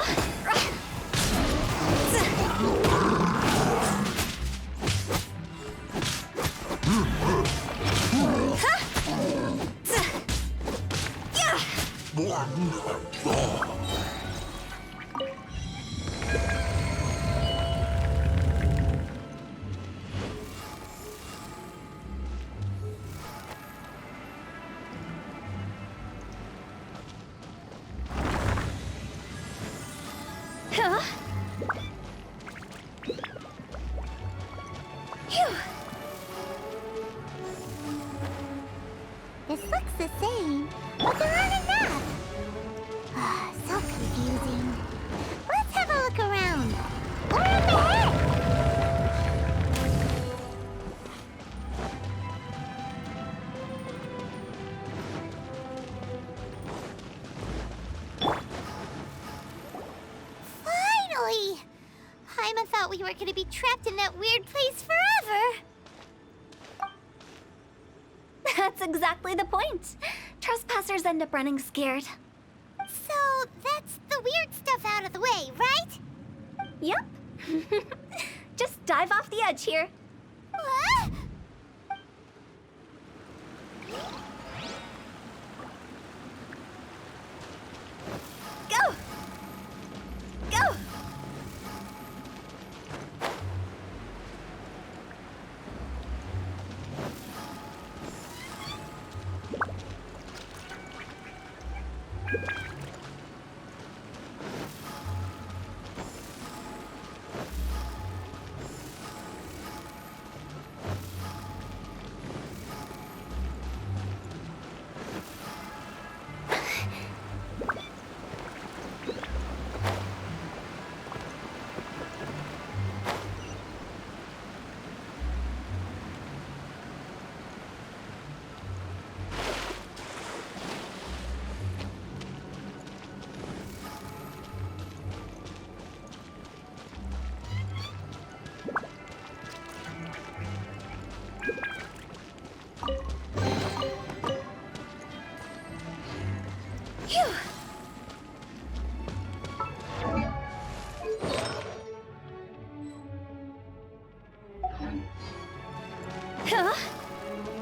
This looks the same, but there aren't enough. So confusing. Let's have a look around. Or up ahead. Finally! Paimon thought we were going to be trapped in that weird place forever. That's exactly the point. Trespassers end up running scared. So that's the weird stuff out of the way, right? Yep. Just dive off the edge here. What? Go! Go!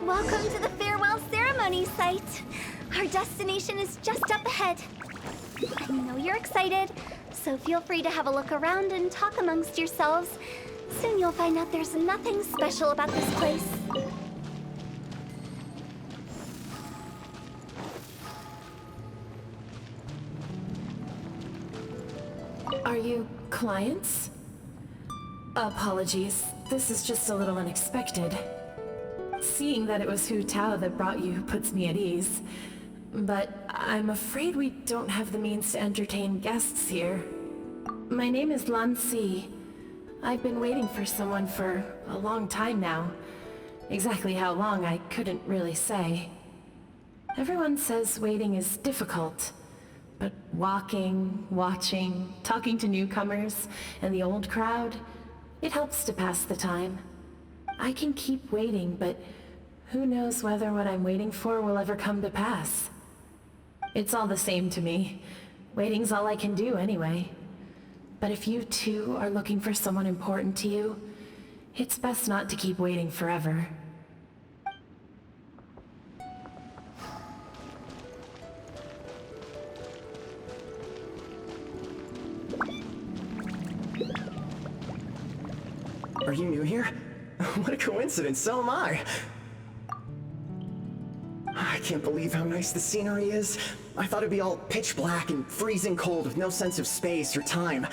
Welcome to the farewell ceremony site. Our destination is just up ahead. I know you're excited, so feel free to have a look around and talk amongst yourselves. Soon you'll find out there's nothing special about this place. Are you clients? Apologies, this is just a little unexpected. Seeing that it was Hu Tao that brought you puts me at ease. But I'm afraid we don't have the means to entertain guests here. My name is Lan Si. I've been waiting for someone for a long time now. Exactly how long, I couldn't really say. Everyone says waiting is difficult. But walking, watching, talking to newcomers, and the old crowd, it helps to pass the time. I can keep waiting, but who knows whether what I'm waiting for will ever come to pass. It's all the same to me. Waiting's all I can do anyway. But if you too are looking for someone important to you, it's best not to keep waiting forever. Are you new here? What a coincidence, so am I! I can't believe how nice the scenery is. I thought it'd be all pitch black and freezing cold with no sense of space or time.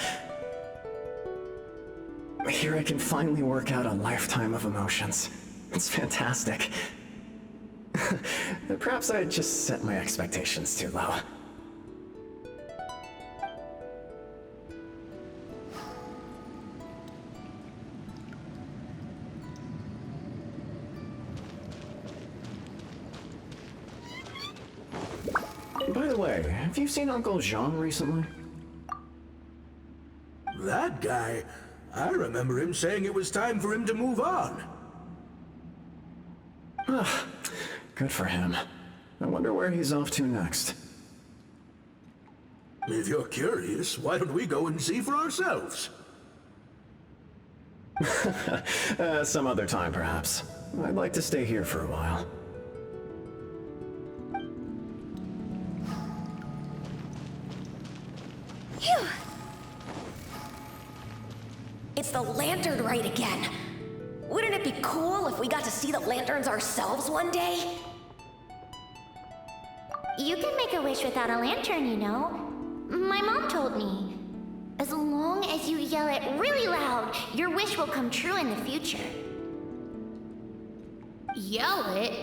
Here I can finally work out a lifetime of emotions. It's fantastic. Perhaps I just set my expectations too low. Say, have you seen Uncle Jean recently? That guy? I remember him saying it was time for him to move on. Good for him. I wonder where he's off to next. If you're curious, why don't we go and see for ourselves? Some other time, perhaps. I'd like to stay here for a while. Phew! It's the lantern rite again. Wouldn't it be cool if we got to see the lanterns ourselves one day? You can make a wish without a lantern, you know. My mom told me. As long as you yell it really loud, your wish will come true in the future. Yell it?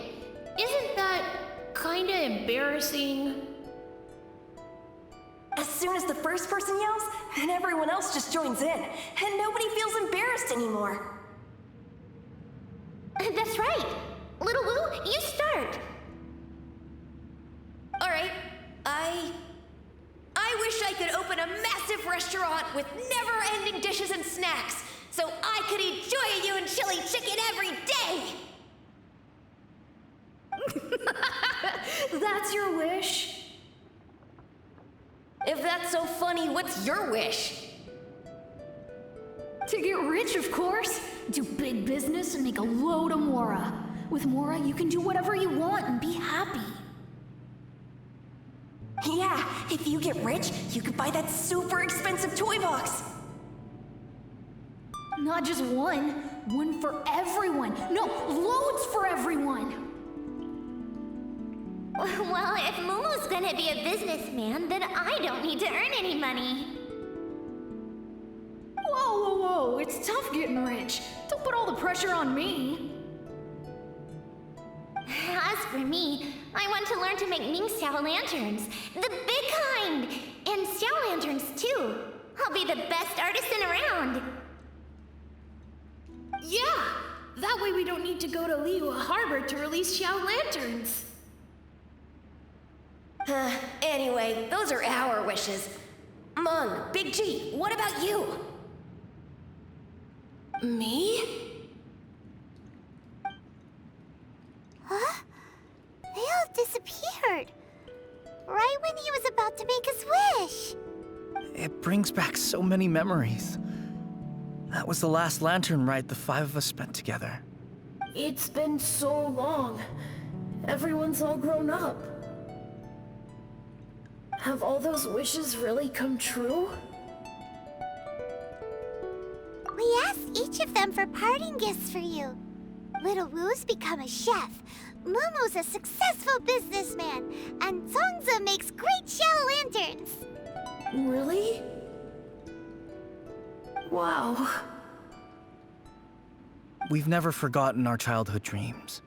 Isn't that kinda embarrassing? As soon as the first person yells, and everyone else just joins in, and nobody feels embarrassed anymore. That's right. Little Woo, you start. All right, I wish I could open a massive restaurant with never-ending dishes and snacks, so I could eat Joy and chili chicken every day! That's your wish? If that's so funny, what's your wish? To get rich, of course. Do big business and make a load of Mora. With Mora, you can do whatever you want and be happy. Yeah, if you get rich, you could buy that super expensive toy box. Not just one. One for everyone. No, loads for everyone. Well, if Momo's gonna be a businessman, then I don't need to earn any money. Whoa, whoa, whoa. It's tough getting rich. Don't put all the pressure on me. As for me, I want to learn to make Ming Xiao lanterns. The big kind! And Xiao lanterns, too. I'll be the best artisan around. Yeah! That way we don't need to go to Liyue Harbor to release Xiao lanterns. Anyway, those are our wishes. Mung, Big G, what about you? Me? Huh? They all disappeared. Right when he was about to make his wish. It brings back so many memories. That was the last lantern ride the five of us spent together. It's been so long. Everyone's all grown up. Have all those wishes really come true? We asked each of them for parting gifts for you. Little Woo's become a chef, Momo's a successful businessman, and Zongza makes great Xiao lanterns. Really? Wow. We've never forgotten our childhood dreams.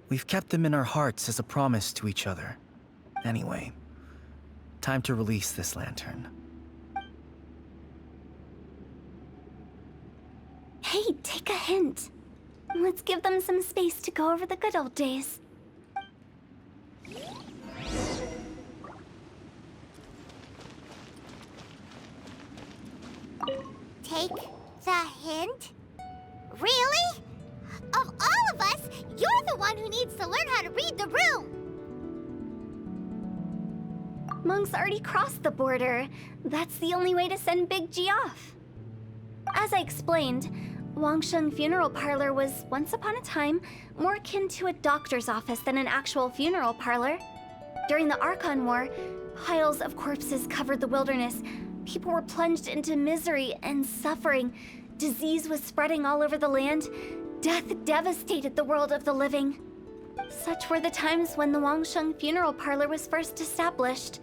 We've kept them in our hearts as a promise to each other. Anyway, time to release this lantern. Hey, take a hint. Let's give them some space to go over the good old days. Take the hint? Really? Of all of us, you're the one who needs to learn how to read the room! Monk's already crossed the border. That's the only way to send Big G off. As I explained, Wangsheng Funeral Parlor was, once upon a time, more akin to a doctor's office than an actual funeral parlor. During the Archon War, piles of corpses covered the wilderness. People were plunged into misery and suffering. Disease was spreading all over the land. Death devastated the world of the living. Such were the times when the Wangsheng Funeral Parlor was first established.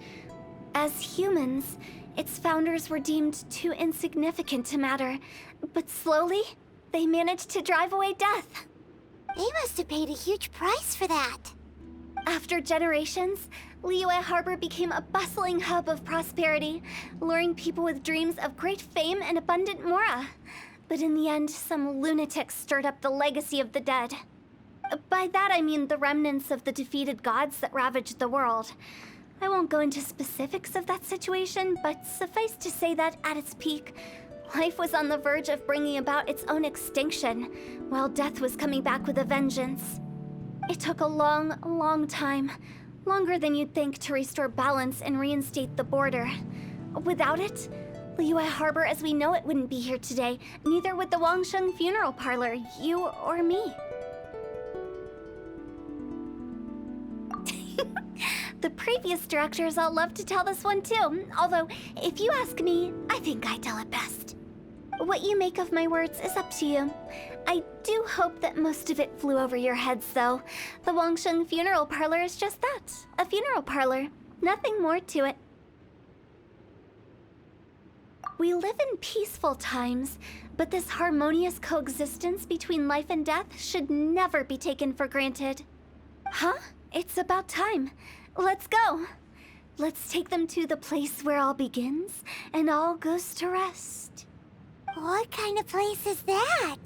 As humans, its founders were deemed too insignificant to matter, but slowly, they managed to drive away death. They must have paid a huge price for that. After generations, Liyue Harbor became a bustling hub of prosperity, luring people with dreams of great fame and abundant mora. But in the end, some lunatics stirred up the legacy of the dead. By that I mean the remnants of the defeated gods that ravaged the world. I won't go into specifics of that situation, but suffice to say that at its peak, life was on the verge of bringing about its own extinction, while death was coming back with a vengeance. It took a long, long time, longer than you'd think, to restore balance and reinstate the border. Without it, Liyue Harbor as we know it wouldn't be here today, neither would the Wangsheng Funeral Parlor, you or me. The previous directors all love to tell this one too, although, if you ask me, I think I tell it best. What you make of my words is up to you. I do hope that most of it flew over your heads, though. The Wangsheng Funeral Parlor is just that, a funeral parlor. Nothing more to it. We live in peaceful times, but this harmonious coexistence between life and death should never be taken for granted. Huh? It's about time. Let's go. Let's take them to the place where all begins and all goes to rest. What kind of place is that?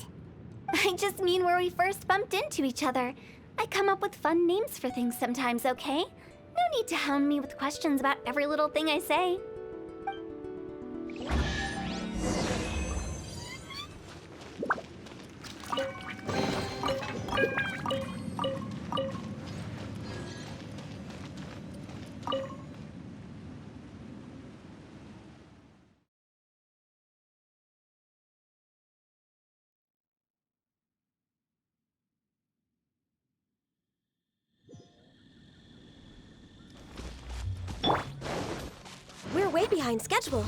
I just mean where we first bumped into each other. I come up with fun names for things sometimes, okay? No need to hound me with questions about every little thing I say. We're way behind schedule.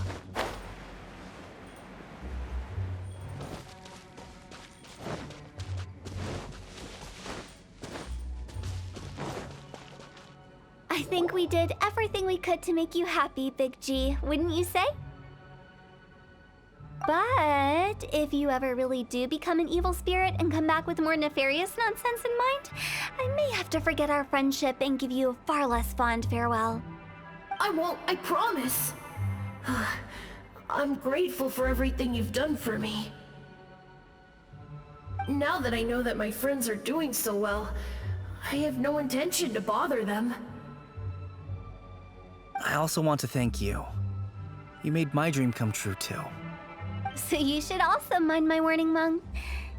I think we did everything we could to make you happy, Big G, wouldn't you say? But if you ever really do become an evil spirit and come back with more nefarious nonsense in mind, I may have to forget our friendship and give you a far less fond farewell. I won't, I promise. I'm grateful for everything you've done for me. Now that I know that my friends are doing so well, I have no intention to bother them. I also want to thank you. You made my dream come true, too. So you should also mind my warning, Mung.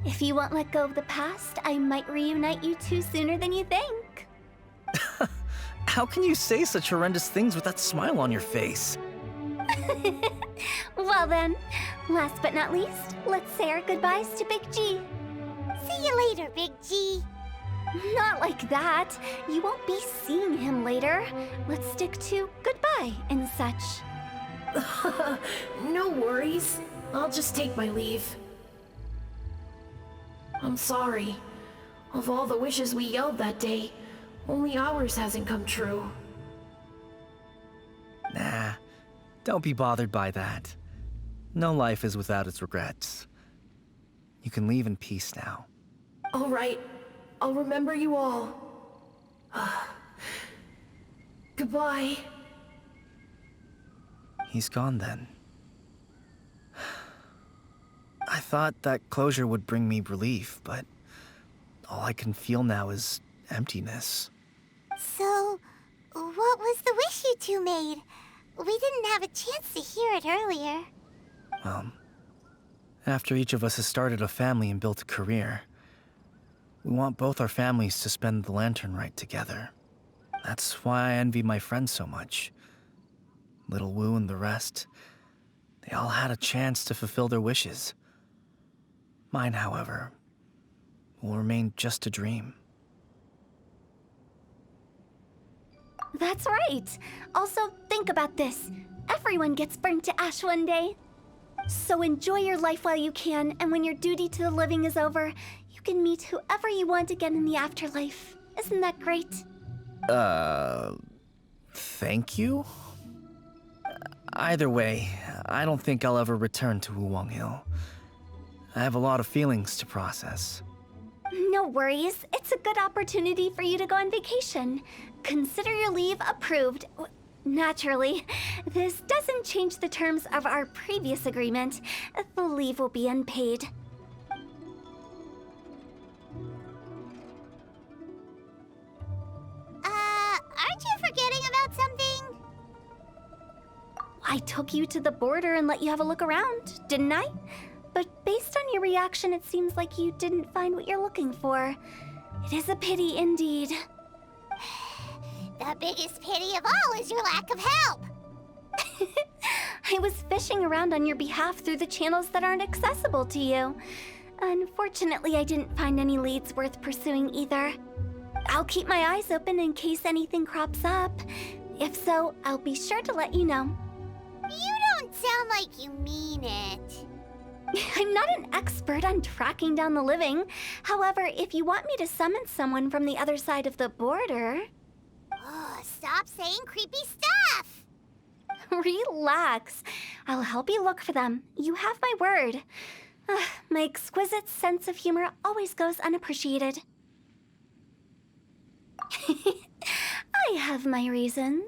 If you won't let go of the past, I might reunite you two sooner than you think. How can you say such horrendous things with that smile on your face? Well then, last but not least, let's say our goodbyes to Big G. See you later, Big G. Not like that. You won't be seeing him later. Let's stick to goodbye and such. No worries. I'll just take my leave. I'm sorry. Of all the wishes we yelled that day, only ours hasn't come true. Nah, don't be bothered by that. No life is without its regrets. You can leave in peace now. All right. I'll remember you all. Goodbye. He's gone then. I thought that closure would bring me relief, but all I can feel now is emptiness. So, what was the wish you two made? We didn't have a chance to hear it earlier. Well, after each of us has started a family and built a career, we want both our families to spend the lantern rite together. That's why I envy my friends so much. Little Wu and the rest, they all had a chance to fulfill their wishes. Mine, however, will remain just a dream. That's right. Also, think about this. Everyone gets burnt to ash one day. So enjoy your life while you can, and when your duty to the living is over, you can meet whoever you want again in the afterlife. Isn't that great? Thank you? Either way, I don't think I'll ever return to Wuwang Hill. I have a lot of feelings to process. No worries. It's a good opportunity for you to go on vacation. Consider your leave approved. Naturally, this doesn't change the terms of our previous agreement. The leave will be unpaid. Aren't you forgetting about something? I took you to the border and let you have a look around, didn't I? But based on your reaction, it seems like you didn't find what you're looking for. It is a pity indeed. The biggest pity of all is your lack of help. I was fishing around on your behalf through the channels that aren't accessible to you. Unfortunately, I didn't find any leads worth pursuing either. I'll keep my eyes open in case anything crops up. If so, I'll be sure to let you know. You don't sound like you mean it. I'm not an expert on tracking down the living. However, if you want me to summon someone from the other side of the border... Oh, stop saying creepy stuff! Relax. I'll help you look for them. You have my word. My exquisite sense of humor always goes unappreciated. I have my reasons.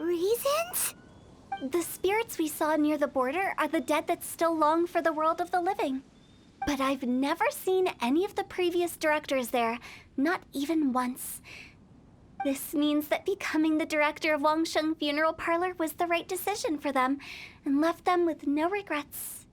Reasons? The spirits we saw near the border are the dead that still long for the world of the living. But I've never seen any of the previous directors there, not even once. This means that becoming the director of Wangsheng Funeral Parlor was the right decision for them, and left them with no regrets.